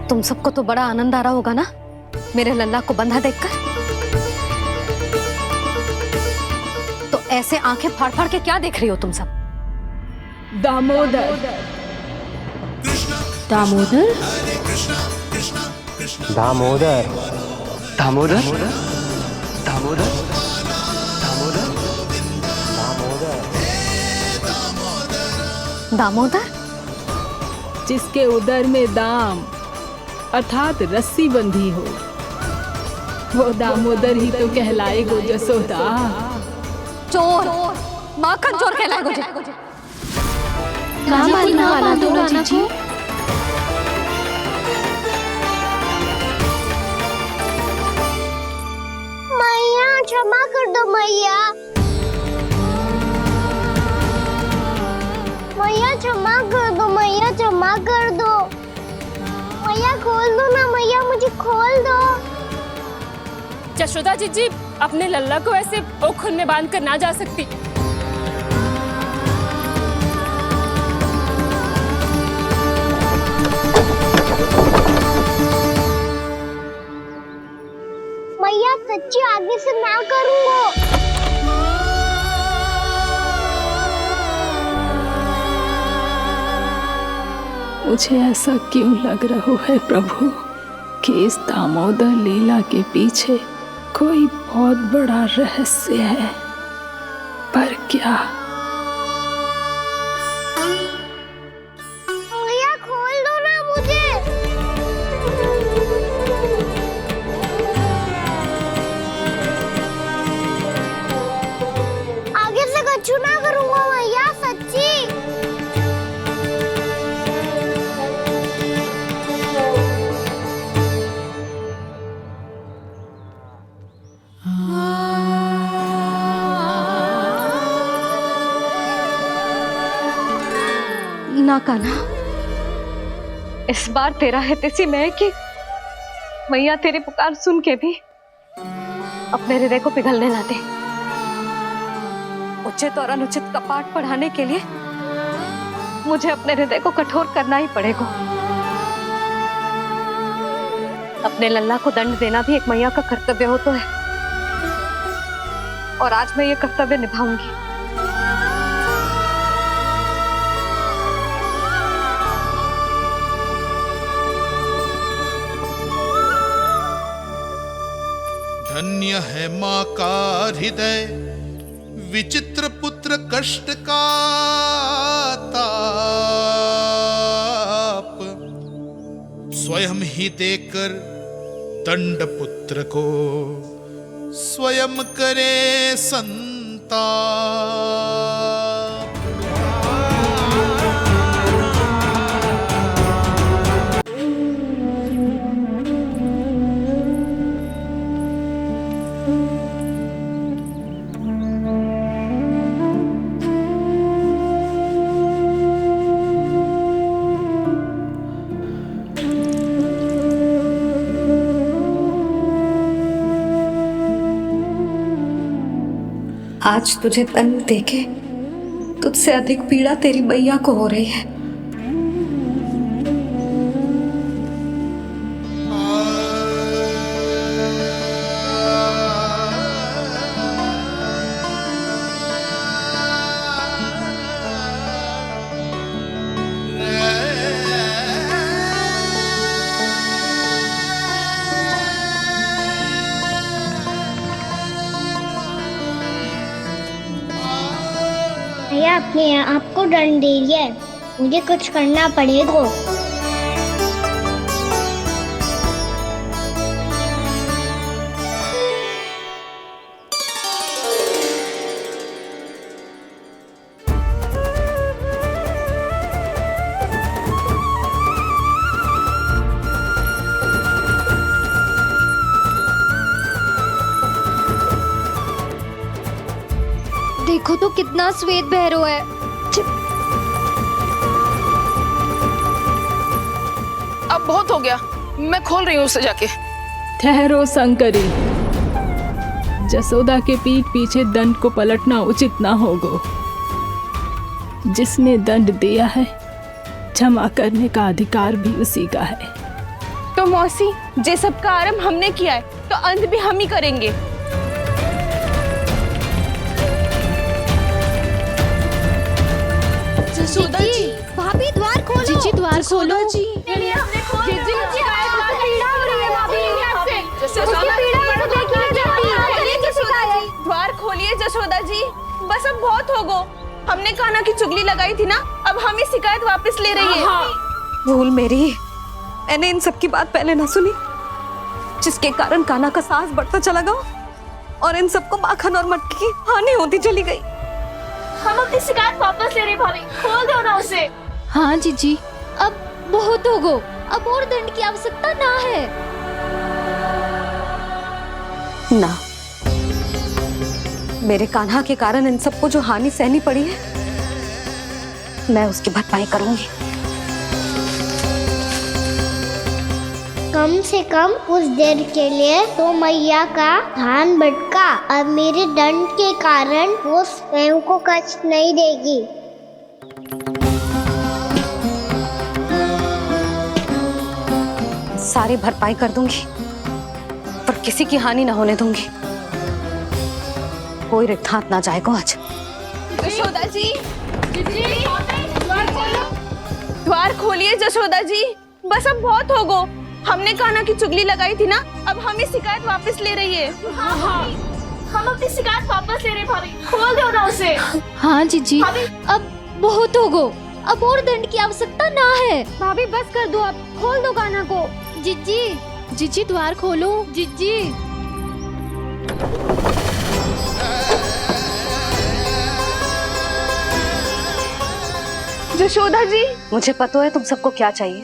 तुम सबको तो बड़ा आनंद आ रहा होगा ना मेरे लल्ला को बंधा देखकर। तो ऐसे आंखें फाड़ फाड़ के क्या देख रही हो तुम सब? दामोदर। दामोदर? दामोदर। दामोदर? दामोदर? दामोदर? जिसके उदर में दाम अर्थात रस्सी बंधी हो, वो दामोदर ही तो कहलाएगो जसोदा। चोर, माखन चोर कहलाएगो जे। मैया क्षमा कर दो मैया। मैया क्षमा कर दो, मैया क्षमा कर दो। मैया खोल दो ना मैया, मुझे खोल दो। जशोदा जीजी अपने लल्ला को ऐसे ओखल में बांध कर ना जा सकती। मैया सच्ची आगे से ना करूंगा। मुझे ऐसा क्यों लग रहा है प्रभु कि इस दामोदर लीला के पीछे कोई बहुत बड़ा रहस्य है, पर क्या? मैया खोल दो ना मुझे। आगे से कछु ना करूंगा मैया, सच्ची। ना कान्हा, इस बार तेरा है तेसी मैं कि मैया तेरी पुकार सुन के भी अपने हृदय को पिघलने ना दे। उचित और अनुचित का पाठ पढ़ाने के लिए मुझे अपने हृदय को कठोर करना ही पड़ेगा। अपने लल्ला को दंड देना भी एक मैया का कर्तव्य हो तो है, और आज मैं ये कर्तव्य निभाऊंगी। धन्य है माँ का हृदय, विचित्र पुत्र कष्ट का ताप, स्वयं ही देकर दंड पुत्र को स्वयं करे संताप। आज तुझे दंड देके तुझसे अधिक पीड़ा तेरी मैया को हो रही है। मैया अपने आप को दंड दे रही है, मुझे कुछ करना पड़ेगा। देखो तो कितना श्वेत भैरव है। अब बहुत हो गया, मैं खोल रही हूँ उसे जाके। ठहरो शंकरी, जसोदा के पीठ पीछे दंड को पलटना उचित ना होगा। जिसने दंड दिया है, क्षमा करने का अधिकार भी उसी का है। तो मौसी, जे सब का आरंभ हमने किया है तो अंत भी हम ही करेंगे। जसोदा जी, भाभी द्वार खोलो। जीजी द्वार खोलो। जी द्वार खोलिए जसोदा जी, बस अब बहुत हो गो। हमने कान्हा की चुगली लगाई थी ना, अब हम ये शिकायत वापस ले रही है। भूल मेरी, मैंने इन सब की बात पहले ना सुनी, जिसके कारण कान्हा का साहस बढ़ता चला गया और इन सबको माखन और मटकी की हानि होती चली गई। हम अपनी शिकायत वापस ले रहे भाभी, खोल दो ना उसे। हाँ जीजी, अब बहुत हो गो, अब और दंड की आवश्यकता ना है। ना, मेरे कान्हा के कारण इन सबको जो हानि सहनी पड़ी है, मैं उसकी भरपाई करूंगी। कम से कम कुछ देर के लिए तो मैया का ध्यान भटका और मेरे दंड के कारण वो स्वयं को कष्ट नहीं देगी। सारी भरपाई कर दूंगी, पर किसी की हानि ना होने दूंगी। कोई रिक्त हाथ ना जाएगा आज। जसोदा जी, द्वार खोलिए जसोदा जी, बस अब बहुत हो गो। हमने कान्हा की चुगली लगाई थी ना, अब हम ये शिकायत वापस ले रही है। हम अपनी शिकायत वापस ले रहे भाभी, खोल दो ना उसे। हाँ जीजी, अब बहुत हो गो, अब और दंड की आवश्यकता ना है। भाभी बस कर दो, अब खोल दो कान्हा को। जीजी द्वार खोलो। जीजी जशोदा जी, मुझे पता है तुम सबको क्या चाहिए।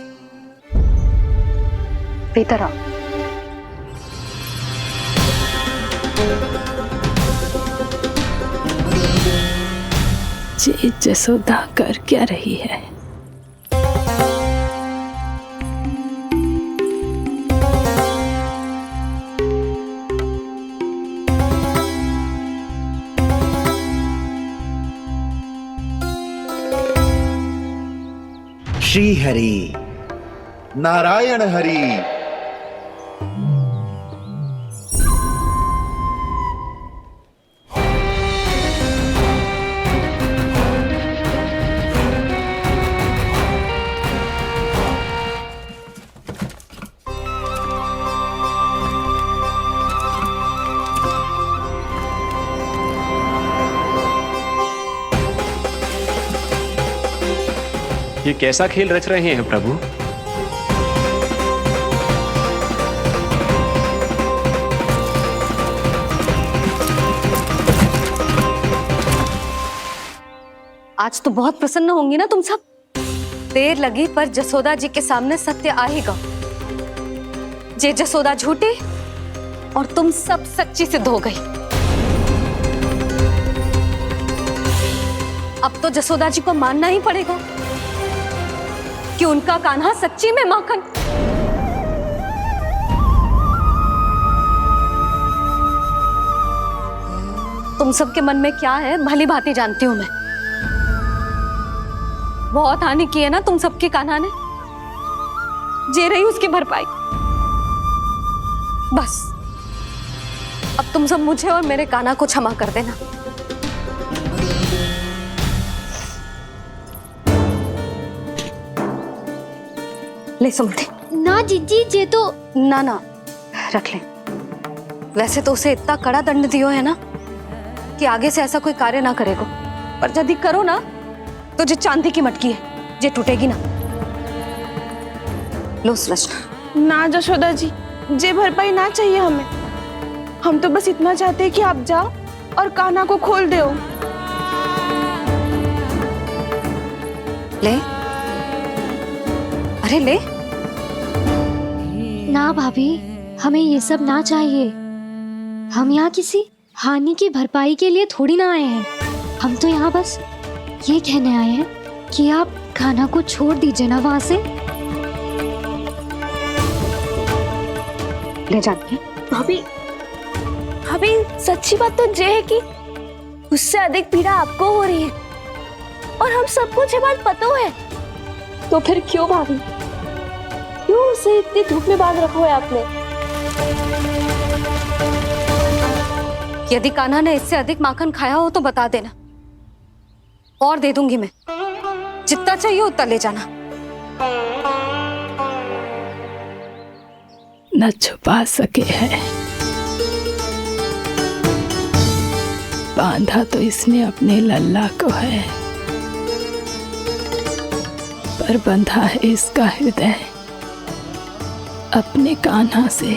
भीतर आओ। ये जसोदा कर क्या रही है? श्री हरि, नारायण हरि। ये कैसा खेल रच रहे हैं प्रभु? आज तो बहुत प्रसन्न होंगी ना तुम सब। देर लगी पर जसोदा जी के सामने सत्य आएगा। जे जसोदा झूठी और तुम सब सच्ची सिद्ध हो गई। अब तो जसोदा जी को मानना ही पड़ेगा कि उनका कान्हा सच्ची में माखन। तुम सबके मन में क्या है भली भांति जानती हूं मैं। बहुत हानि की है ना तुम सबके कान्हा ने, जे रही उसकी भरपाई। बस अब तुम सब मुझे और मेरे कान्हा को क्षमा कर देना। ले सुमति। ना जीजी, जे तो ना रख ले। वैसे तो उसे इतना कड़ा दंड दियो है ना कि आगे से ऐसा कोई कार्य ना करेगा। पर यदि करो ना तो जे चांदी की मटकी है जे टूटेगी ना। लो सुलक्षणा। ना जशोदा जी, जे भरपाई ना चाहिए हमें। हम तो बस इतना चाहते हैं कि आप जाओ और कान्हा को खोल दो। ले, अरे ले। ना भाभी, हमें ये सब ना चाहिए। हम यहाँ किसी हानि की भरपाई के लिए थोड़ी ना आए हैं। हम तो यहाँ बस ये कहने आए हैं कि आप कान्हा को छोड़ दीजिए ना वहां से। ले जाती है भाभी, भाभी सच्ची बात तो ये है कि उससे अधिक पीड़ा आपको हो रही है और हम सबको ये बात पता है। तो फिर क्यों भाभी, क्यों उसे इतनी धूप में बांध रखा है आपने? यदि कान्हा ने इससे अधिक माखन खाया हो तो बता देना, और दे दूंगी मैं। जितना चाहिए उतना ले जाना। न छुपा सके है, बांधा तो इसने अपने लल्ला को है, पर बंधा है इसका हृदय अपने कान्हा से,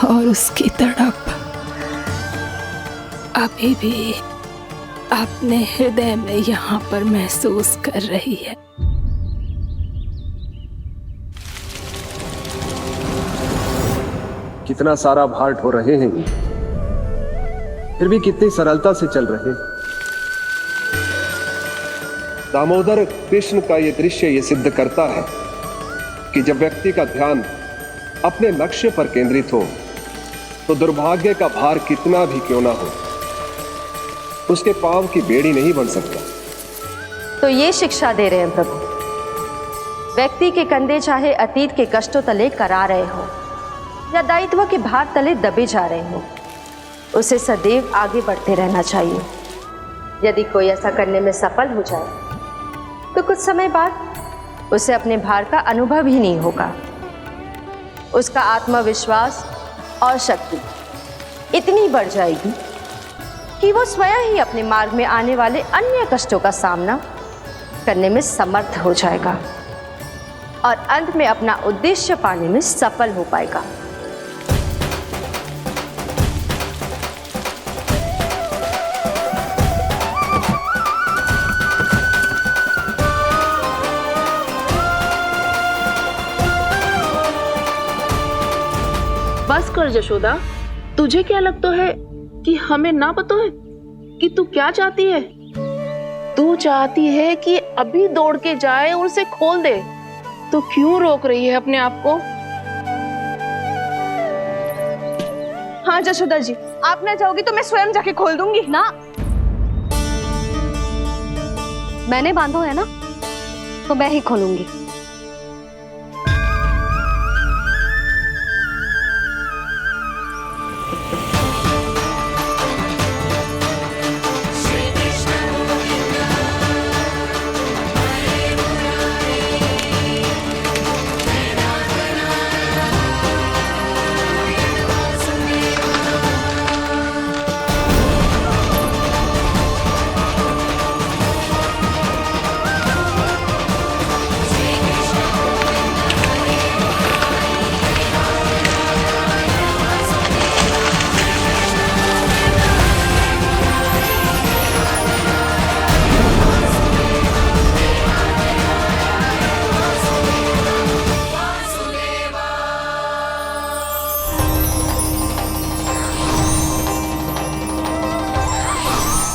और उसकी तड़प अभी भी अपने हृदय में यहाँ पर महसूस कर रही है। कितना सारा भार ढो रहे हैं, फिर भी कितनी सरलता से चल रहे हैं। दामोदर कृष्ण का यह दृश्य ये सिद्ध करता है कि जब व्यक्ति का ध्यान अपने लक्ष्य पर केंद्रित हो तो दुर्भाग्य का भार कितना भी क्यों ना हो, उसके पांव की बेड़ी नहीं बन सकता। तो ये शिक्षा दे रहे हैं प्रभु। व्यक्ति के कंधे चाहे अतीत के कष्टों तले करा रहे हो या दायित्व के भार तले दबे जा रहे हो, उसे सदैव आगे बढ़ते रहना चाहिए। यदि कोई ऐसा करने में सफल हो जाए तो कुछ समय बाद उसे अपने भार का अनुभव ही नहीं होगा। उसका आत्मविश्वास और शक्ति इतनी बढ़ जाएगी कि वो स्वयं ही अपने मार्ग में आने वाले अन्य कष्टों का सामना करने में समर्थ हो जाएगा और अंत में अपना उद्देश्य पाने में सफल हो पाएगा। बस कर जशोदा, तुझे क्या लगता है कि हमें ना पता है कि तू क्या चाहती है? तू चाहती है कि अभी दौड़ के जाए और उसे खोल दे, तो क्यों रोक रही है अपने आप को? हाँ जशोदा जी, आप ना जाओगी तो मैं स्वयं जाके खोल दूंगी। ना, मैंने बांधो है ना, तो मैं ही खोलूंगी।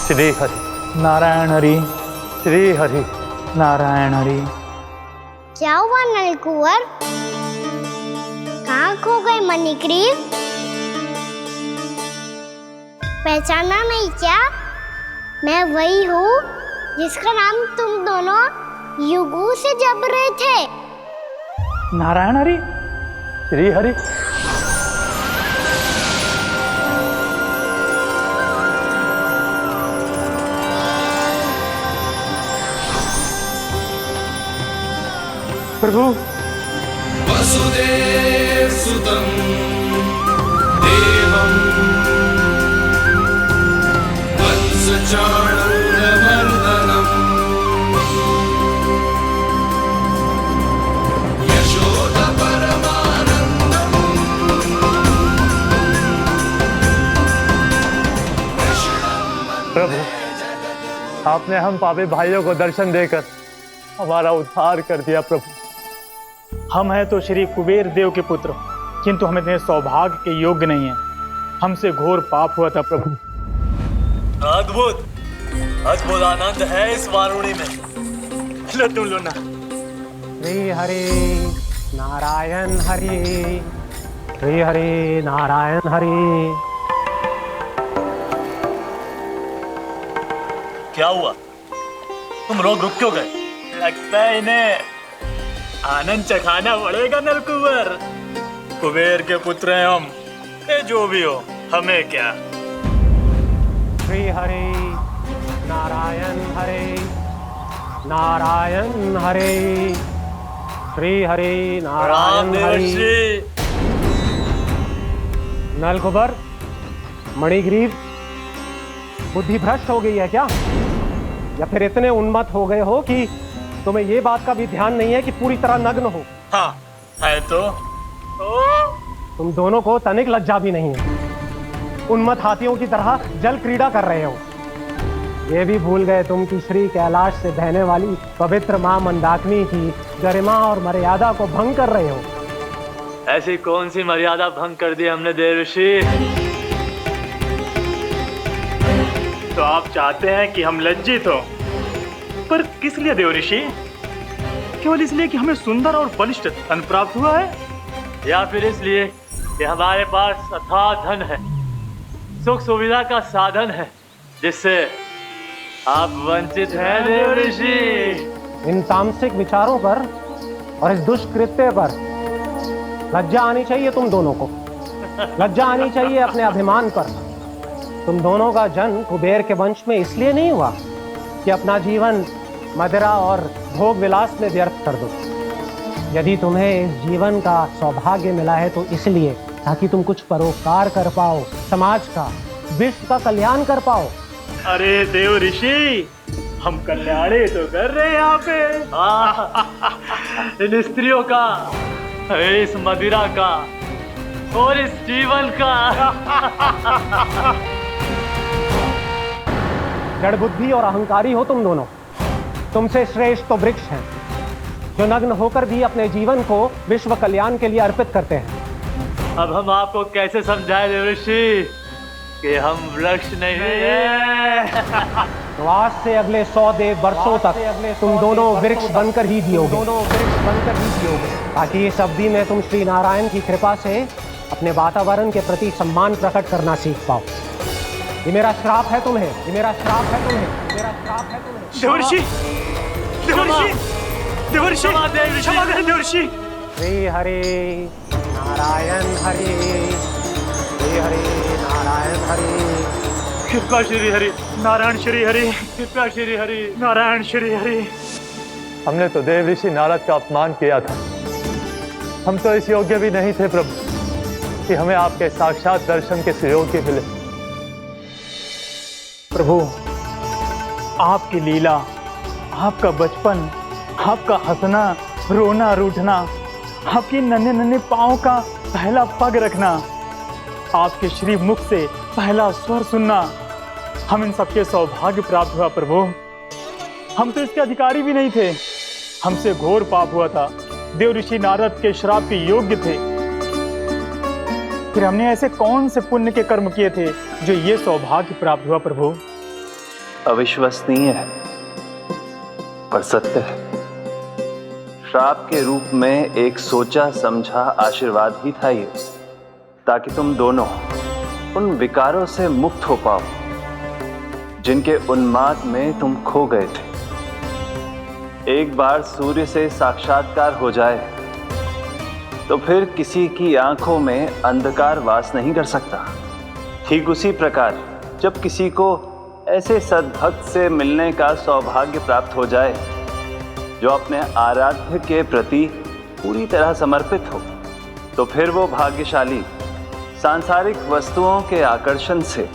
श्री हरि नारायण हरि, श्री हरि नारायण हरि। क्या हुआ नलकुंवर? कहाँ खो गए मणिग्रीव? पहचाना नहीं क्या? मैं वही हूँ जिसका नाम तुम दोनों युगों से जप रहे थे। नारायण हरि, श्री हरि। प्रभु वसुदेव सुतं देवं वत्स आपने हम पापी भाइयों को दर्शन देकर हमारा उद्धार कर दिया प्रभु। हम हैं तो श्री कुबेर देव के पुत्र, किंतु हम इतने सौभाग्य के योग्य नहीं हैं। हमसे घोर पाप हुआ था प्रभु। अद्भुत अद्भुत आनंद है इस वारुणी में। लो तुम लो ना। श्री हरि नारायण हरि, श्री हरि नारायण हरि। क्या हुआ? तुम लोग रुक क्यों गए? लगता है इन्हें आनंद चखाना पड़ेगा नलकुबर। कुबेर के पुत्र हैं हम, ये जो भी हो हमें क्या। श्री हरि नारायण हरि, नारायण हरि, श्री हरि नारायण हरि। नलकुबर, मणिग्रीव, बुद्धि भ्रष्ट हो गई है क्या? या फिर इतने उन्मत्त हो गए हो कि तुम्हें ये बात का भी ध्यान नहीं है कि पूरी तरह नग्न हो? हाँ है तो। तुम दोनों को तनिक लज्जा भी नहीं है। उन्मत्त हाथियों की तरह जल क्रीड़ा कर रहे हो। ये भी भूल गए तुम कि श्री कैलाश से बहने वाली पवित्र मां मंदाकिनी की गरिमा और मर्यादा को भंग कर रहे हो। ऐसी कौन सी मर्यादा भंग कर दी हमने देवर्षि? तो आप चाहते हैं कि हम लज्जित हो, पर किस लिए देवऋषि? केवल इसलिए कि हमें सुंदर और बलिष्ठ धन प्राप्त हुआ है, या फिर इसलिए कि हमारे पास अथाह धन है, सुख सुविधा का साधन है, जिससे आप वंचित हैं देवर्षि? इन तामसिक विचारों पर और इस दुष्कृत्य पर लज्जा आनी चाहिए तुम दोनों को। लज्जा आनी चाहिए अपने अभिमान पर। तुम दोनों का जन्म कुबेर के वंश में इसलिए नहीं हुआ कि अपना जीवन मदिरा और भोग विलास में व्यर्थ कर दो। यदि तुम्हें इस जीवन का सौभाग्य मिला है तो इसलिए ताकि तुम कुछ परोपकार कर पाओ, समाज का, विश्व का कल्याण कर पाओ। अरे देव ऋषि, हम कल्याणी तो कर रहे हैं यहाँ पे। इन स्त्रियों का, इस मदिरा का और इस जीवन का। जड़ बुद्धि और अहंकारी हो तुम दोनों। तुमसे श्रेष्ठ तो वृक्ष हैं, जो नग्न होकर भी अपने जीवन को विश्व कल्याण के लिए अर्पित करते हैं। अब हम आपको कैसे समझाएं देवर्षि कि हम वृक्ष नहीं हैं? तो आज से अगले 100 वर्षों तक तुम दोनों वृक्ष बनकर ही जियोगे। ताकि इस अवधि में तुम श्री नारायण की कृपा से अपने वातावरण के प्रति सम्मान प्रकट करना सीख पाओ। ये मेरा श्राप है तुम्हें, ये मेरा श्राप है तुम्हें, मेरा श्राप है तुम्हें। देवर्षि, देवर्षि, देवर्षि, क्षमा करें देवर्षि। श्री हरि नारायण हरि, श्री हरि नारायण हरि। कृपा श्री हरि नारायण श्री हरि, कृपा श्री हरि नारायण श्री हरि। हमने तो देव ऋषि नारद का अपमान किया था। हम तो इस योग्य भी नहीं थे प्रभु कि हमें आपके साक्षात दर्शन के सुयोग्य मिले। प्रभु, आपकी लीला, आपका बचपन, आपका हंसना, रोना, रूठना, आपकी नन्हे नन्हे पाँव का पहला पग रखना, आपके श्री मुख से पहला स्वर सुनना, हम इन सबके सौभाग्य प्राप्त हुआ प्रभु। हम तो इसके अधिकारी भी नहीं थे। हमसे घोर पाप हुआ था, देव ऋषि नारद के श्राप के योग्य थे। फिर हमने ऐसे कौन से पुण्य के कर्म किए थे जो ये सौभाग्य प्राप्त हुआ प्रभु? अविश्वसनीय है पर सत्य है। श्राप के रूप में एक सोचा समझा आशीर्वाद ही था ये, ताकि तुम दोनों उन विकारों से मुक्त हो पाओ जिनके उन्माद में तुम खो गए थे। एक बार सूर्य से साक्षात्कार हो जाए तो फिर किसी की आंखों में अंधकार वास नहीं कर सकता। ठीक उसी प्रकार जब किसी को ऐसे सद्भक्त से मिलने का सौभाग्य प्राप्त हो जाए जो अपने आराध्य के प्रति पूरी तरह समर्पित हो, तो फिर वो भाग्यशाली सांसारिक वस्तुओं के आकर्षण से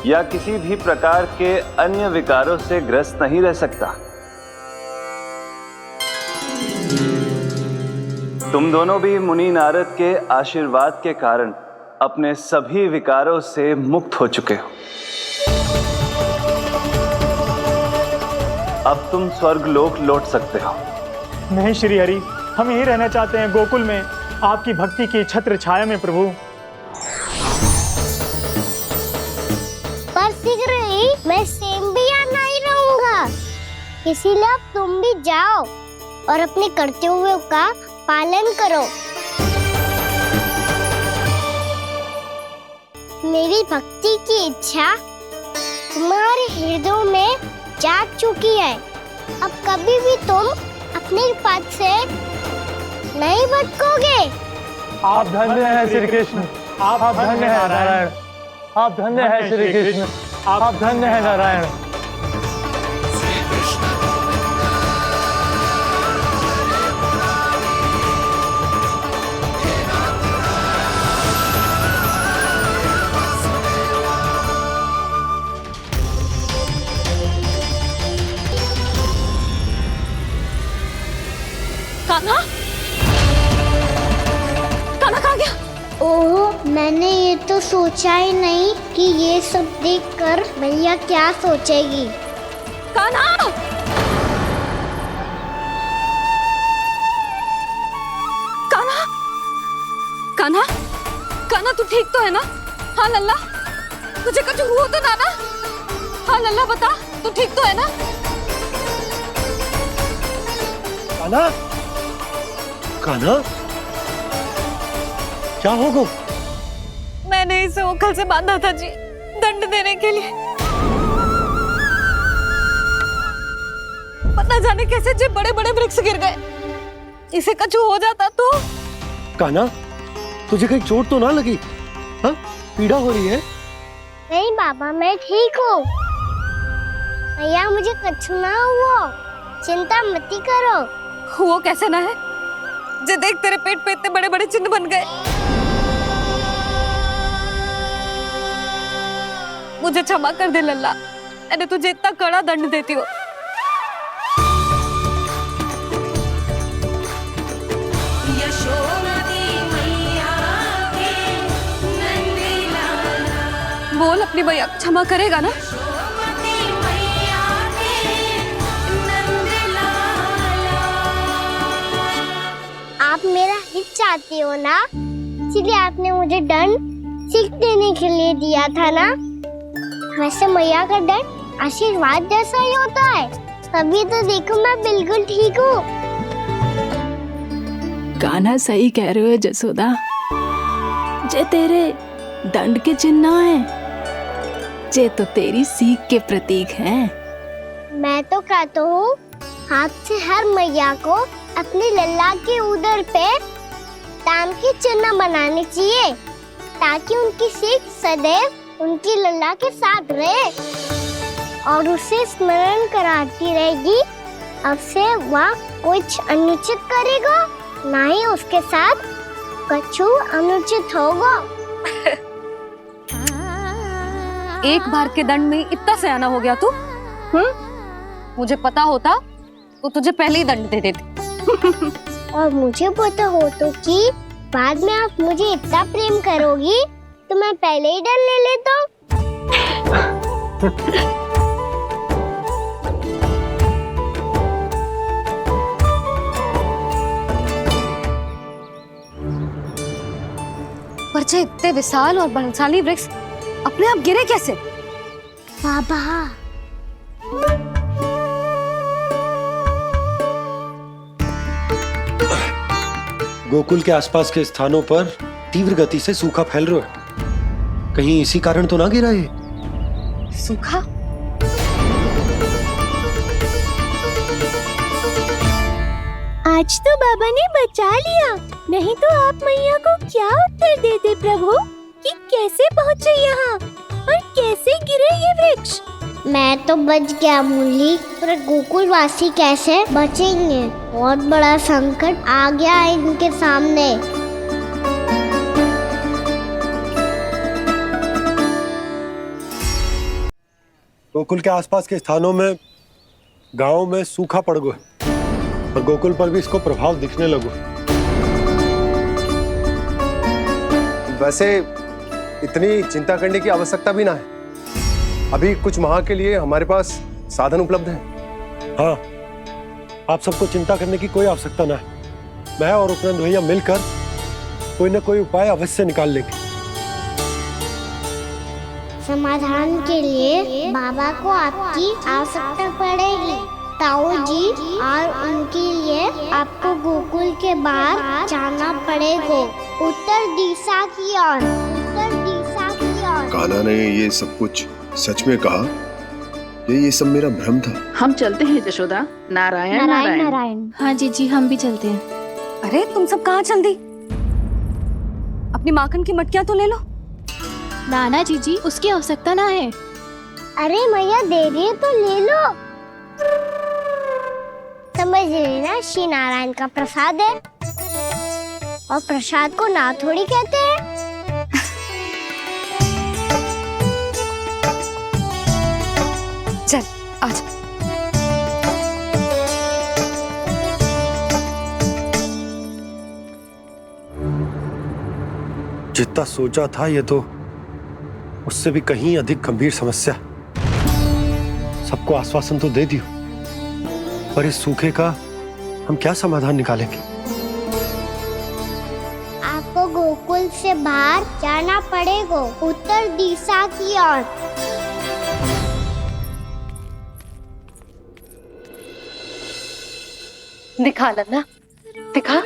या किसी भी प्रकार के अन्य विकारों से ग्रस्त नहीं रह सकता। तुम दोनों भी मुनि नारद के आशीर्वाद के कारण अपने सभी विकारों से मुक्त हो चुके हो। अब तुम स्वर्गलोक लौट सकते हो। नहीं श्री हरि, हम यहीं रहना चाहते हैं, गोकुल में, आपकी भक्ति की छत्र छाया में प्रभु। पर शीघ्र ही मैं सेम्बिया नहीं रहूंगा, इसीलिए अब तुम भी जाओ और अपने कर्तव्यों का पालन करो। मेरी भक्ति की इच्छा तुम्हारे हृदय में जाग चुकी है। अब कभी भी तुम अपने पद से नहीं भटकोगे। आप धन्य हैं श्री कृष्ण, आप धन्य हैं नारायण, आप धन्य हैं श्री कृष्ण, आप धन्य हैं नारायण। कान्हा, कान्हा कहाँ गया? ओह, मैंने ये तो सोचा ही नहीं कि ये सब देखकर भैया क्या सोचेगी। कान्हा! कान्हा! कान्हा! कान्हा तू ठीक तो है ना? हाँ लल्ला, तुझे कुछ हुआ तो ना? हाँ लल्ला बता, तू ठीक तो है ना? कान्हा, कान्हा, क्या होगा? मैंने इसे ओखल से बांधा था जी, दंड देने के लिए। पता जाने कैसे जो बड़े बड़े वृक्ष गिर गए, इसे कुछ हो जाता तो। कान्हा, तुझे कहीं चोट तो ना लगी? हाँ, पीड़ा हो रही है? नहीं बाबा, मैं ठीक हूँ। भैया मुझे कुछ ना हुआ, चिंता मत करो। वो कैसे ना है? जे देख तेरे पेट पे इतने बड़े बड़े चिन्ह बन गए। मुझे क्षमा कर दे लल्ला, मैंने तुझे इतना कड़ा दंड देती हूँ। बोल अपनी भैया क्षमा करेगा ना? आप मेरा हित चाहते हो ना, इसलिए आपने मुझे दंड सीख देने के लिए दिया था ना। वैसे मैया का दंड आशीर्वाद जैसा ही होता है, तभी तो देखो मैं बिल्कुल ठीक हूँ। कान्हा सही कह रहे हो जसोदा, जे तेरे दंड के चिन्ह है, जे तो तेरी सीख के प्रतीक हैं। मैं तो कहता हूँ हाथ से हर मैया को अपनी लल्ला के उदर पे ताम के चिन्ह बनाने चाहिए, ताकि उनकी सीख सदैव उनकी लल्ला के साथ रहे और उसे स्मरण कराती रहेगी। अब से वह कुछ अनुचित करेगा, ना ही उसके साथ कछु अनुचित होगा। एक बार के दंड में इतना सयाना हो गया तू? मुझे पता होता तो तुझे पहले ही दंड दे देती। और मुझे पता हो तो कि बाद में आप मुझे इतना प्रेम करोगी तो मैं पहले ही दंड ले लेता हूँ। पर जे इतने विशाल और बलशाली वृक्ष अपने आप गिरे कैसे? बाबा, गोकुल के आसपास के स्थानों पर तीव्र गति से सूखा फैल रहा है। कहीं इसी कारण तो ना गिरा ये? सूखा? आज तो बाबा ने बचा लिया, नहीं तो आप मैया को क्या उत्तर देते प्रभु कि कैसे पहुँचे यहाँ और कैसे गिरे ये वृक्ष? मैं तो बच गया मूली, पर गोकुल वासी कैसे बचेंगे? बहुत बड़ा संकट आ गया है इनके सामने। गोकुल के आसपास के स्थानों में, गांवों में सूखा पड़ गया और गोकुल पर भी इसको प्रभाव दिखने लगा। वैसे इतनी चिंता करने की आवश्यकता भी ना है। अभी कुछ माह के लिए हमारे पास साधन उपलब्ध है। हाँ, आप सबको चिंता करने की कोई आवश्यकता ना है। मैं और उपनंद भैया मिलकर कोई ना कोई उपाय अवश्य निकाल लेंगे। समाधान के लिए बाबा को आपकी आवश्यकता पड़ेगी। ताऊ जी और उनके लिए आपको गोकुल के बाहर जाना पड़ेगा, उत्तर दिशा की ओर, उत्तर दिशा की ओर। कान्हा ने ये सब कुछ सच में कहा? ये सब मेरा भ्रम था। हम चलते हैं जशोदा। नारायण नारायण नारायण। हाँ जीजी, हम भी चलते हैं। अरे तुम सब कहाँ चल दी? अपनी माखन की मटकियाँ तो ले लो। नाना जीजी, उसकी आवश्यकता ना है। अरे मैया दे रही है तो ले लो। समझ लेना, श्री नारायण का प्रसाद है और प्रसाद को ना थोड़ी कहते हैं। चल आज। जितना सोचा था ये तो उससे भी कहीं अधिक गंभीर समस्या। सबको आश्वासन तो दे दियो, पर इस सूखे का हम क्या समाधान निकालेंगे? आपको गोकुल से बाहर जाना पड़ेगा, उत्तर दिशा की ओर। दिखा लल्ला, दिखा।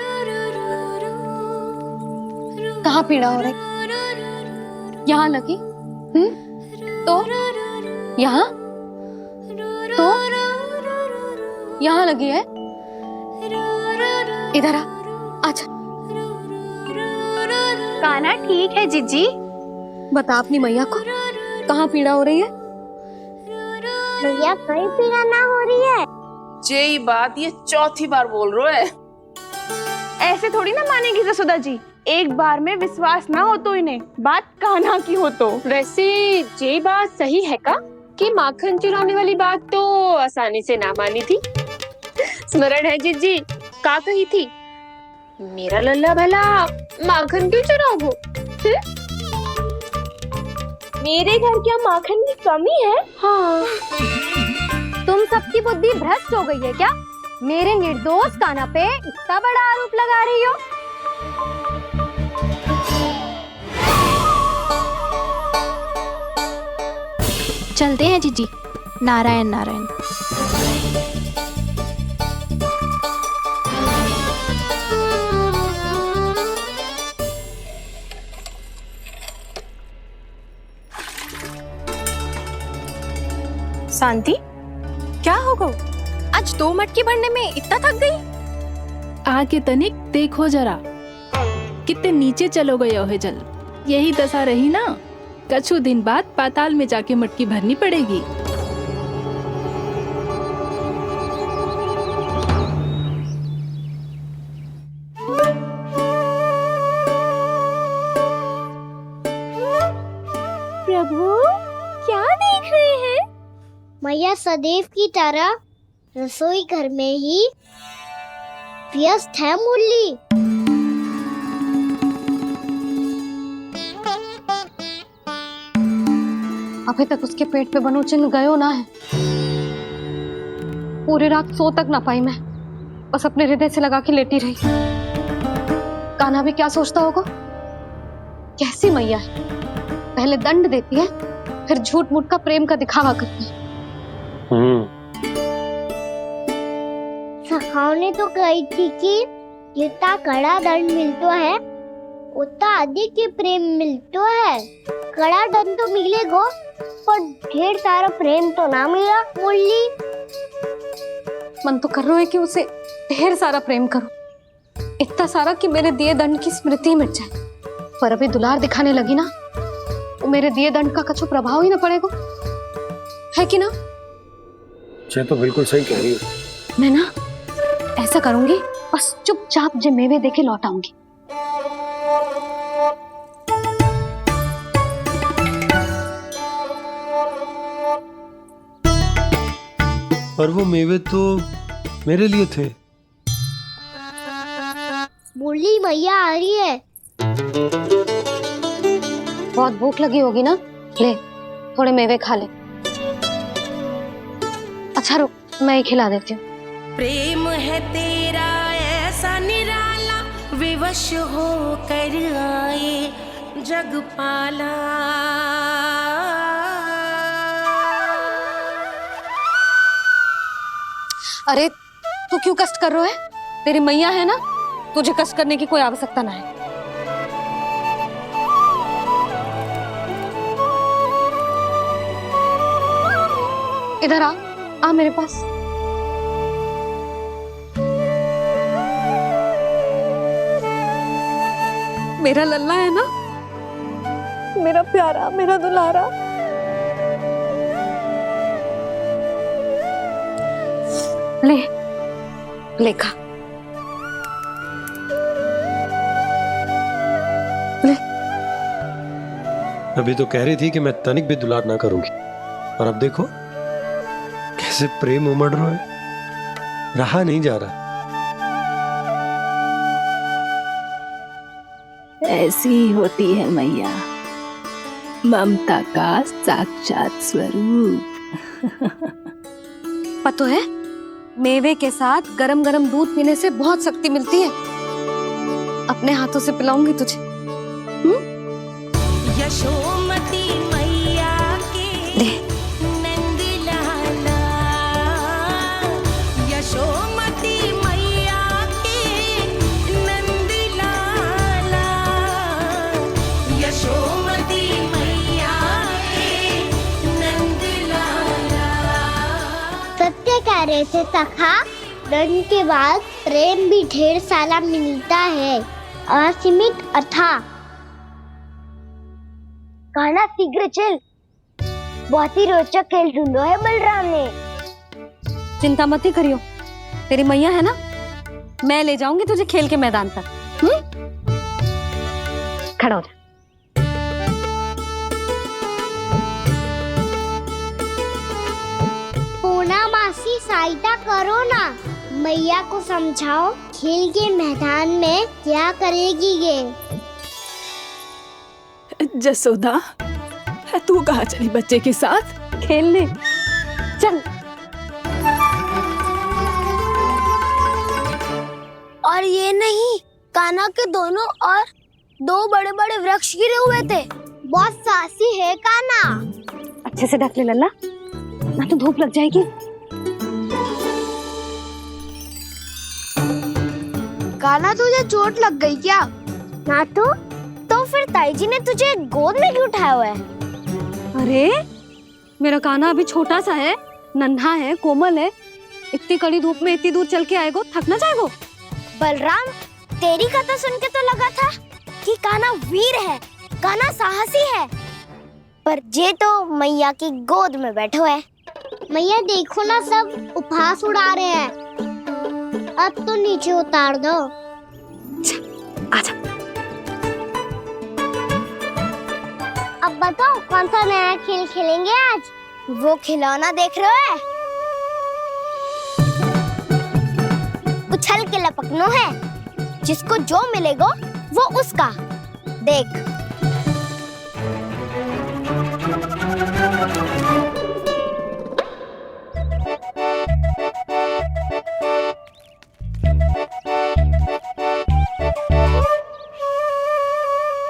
कहाँ पीड़ा हो रही? यहाँ लगी? तो यहाँ? तो यहाँ लगी है? इधर आ, आजा। कान्हा ठीक है जीजी। बता अपनी मैया को कहाँ पीड़ा हो रही है? मैया कहीं पीड़ा ना हो रही है। ये बात ये चौथी बार बोल रहे है। ऐसे थोड़ी ना मानेगी जसोदा जी। एक बार में विश्वास ना हो तो इन्हें बात कान्हा की हो तो। वैसे ये बात सही है का कि माखन चुराने वाली बात तो आसानी से ना मानी थी। स्मरण है जीजी, का कही थी? मेरा लल्ला भला माखन क्यों चुराओगे? मेरे घर क्या माखन की कमी है? हाँ। तुम सबकी बुद्धि भ्रष्ट हो गई है क्या? मेरे निर्दोष कान्हा पे इतना बड़ा आरोप लगा रही हो? चलते हैं जीजी। नारायण नारायण। शांति, क्या हो गो? आज 2 मटकी भरने में इतना थक गई? आके तनिक देखो जरा, कितने नीचे चलो गए हो जल। यही दशा रही ना, कछु दिन बाद पाताल में जाके मटकी भरनी पड़ेगी। प्रभु क्या देख रहे हैं? मैया सदैव की तरह रसोई घर में ही व्यस्त है मुरली। अभी तक उसके पेट पे बनो चिन्ह गयो ना है। पूरी रात सो तक ना पाई मैं, बस अपने हृदय से लगा के लेटी रही। कान्हा भी क्या सोचता होगा? कैसी मैया है, पहले दंड देती है, फिर झूठ मूठ का प्रेम का दिखावा करती है। सखाओ ने तो कही थी कि जितना कड़ा दंड मिलता है उतना अधिक ही प्रेम मिलता है। कड़ा दंड तो मिलेगा पर ढेर सारा प्रेम तो ना मिला मुरली। मन तो कर रहा है कि उसे ढेर सारा प्रेम करो, इतना सारा कि मेरे दिए दंड की स्मृति मिट जाए। पर अभी दुलार दिखाने लगी ना, वो मेरे दिए दंड का कछु प्रभाव ही ना पड़ेगा, है कि ना? ये तो बिल्कुल सही कह रही हो। मैं ना ऐसा करूंगी, बस चुपचाप जे मेवे देके लौट आऊंगी। पर वो मेवे तो मेरे लिए थे। मुरली मैया आ रही है। बहुत भूख लगी होगी ना, ले थोड़े मेवे खा ले। अच्छा रुक, मैं ही खिला देती हूँ। प्रेम है तेरा ऐसा निराला, विवश हो कर आए जग पाला। अरे तू क्यों कष्ट कर रहा है? तेरी मैया है ना, तुझे कष्ट करने की कोई आवश्यकता ना है। इधर आ मेरे पास। मेरा लल्ला है ना, मेरा प्यारा, मेरा दुलारा। ले खा। ले। अभी तो कह रही थी कि मैं तनिक भी दुलार ना करूंगी, और अब देखो कैसे प्रेम उमड़ रहा है, रहा नहीं जा रहा। ऐसी ही होती है मैया, ममता का साक्षात स्वरूप। पता है, मेवे के साथ गरम गरम दूध पीने से बहुत शक्ति मिलती है। अपने हाथों से पिलाऊंगी तुझे। यशोमती मैया के नंद लाला, यशोमती मैया के नंद लाला, यशोमती मैया के नंद लाला। सत्य कह रहे थे सखा, धन के बाद प्रेम भी ढेर सारा मिलता है, असीमित अथाह। गाना शीघ्र चल, बहुत ही रोचक खेल ढूंढो है बलराम ने। चिंता मत ही करियो, तेरी मैया है ना, मैं ले जाऊंगी तुझे खेल के मैदान तक। खड़ा हो जा। पूना मासी सहायता करो ना, मैया को समझाओ खेल के मैदान में क्या करेगी ये। जसोदा, तू कहाँ चली बच्चे के साथ खेलने? चल। और ये नहीं, कान्हा के दोनों और दो बड़े बड़े वृक्ष गिरे हुए थे। बहुत साहसी है कान्हा। अच्छे से ढक ले लल्ला, ना तो धूप लग जाएगी। कान्हा, तुझे चोट लग गई क्या? ना तो फिर ताई जी ने तुझे गोद में क्यों उठाया हुआ है? अरे मेरा कान्हा अभी छोटा सा है, नन्हा है, कोमल है। इतनी कड़ी धूप में इतनी दूर चल के आएगो, थक ना जाएगो। बलराम, तेरी कथा सुन के तो लगा था कि कान्हा वीर है, कान्हा साहसी है, पर जे तो मैया की गोद में बैठो है। मैया देखो ना, सब उपहास उड़ा रहे हैं। अब तो नीचे उतार दो। आजा। अब बताओ कौन सा नया खेल खेलेंगे आज? वो खिलौना देख रहे हो? उछल के लपकनो है, जिसको जो मिलेगा वो उसका। देख।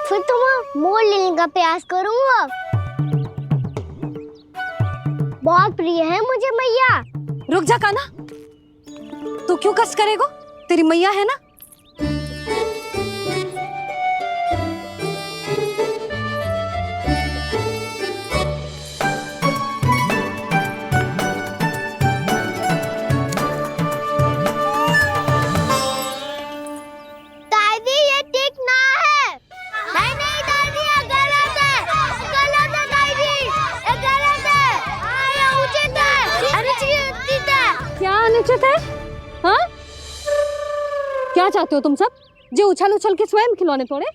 फिर तुम मोड़ लेने का प्रयास करूंगा। बहुत प्रिय है मुझे मैया। रुक जा कान्हा, तू क्यों कष्ट करेगो? तेरी मैया है ना। दादी, ये ठीक ना है। नहीं नहीं दादी, ये गलत है। गलत है दादी, ये गलत है। ये उचित है, अनुचित है। क्या अनुचित है? हाँ? क्या चाहते हो तुम सब? जो उछल उछल के स्वयं खिलौने तोड़े?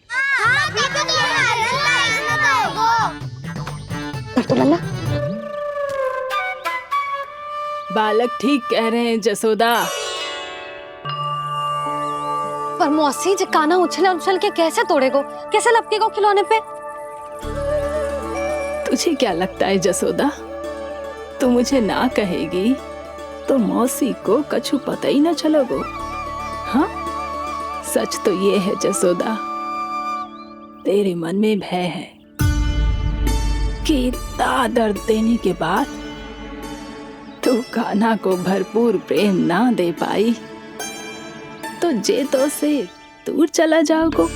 तो लल्ला, बालक ठीक कह रहे हैं जसोदा। पर मौसी, जे कान्हा उछल उछल के कैसे तोड़ेगो, कैसे लपकेगो खिलौने पे? तुझे क्या लगता है जसोदा, तू मुझे ना कहेगी तो मौसी को कछु पता ही न चलोगो। हाँ, सच तो ये है जसोदा, तेरे मन में भय है कि इतना दर्द देने के बाद तू कान्हा को भरपूर प्रेम ना दे पाई तो जे तो से दूर चला जाओगो।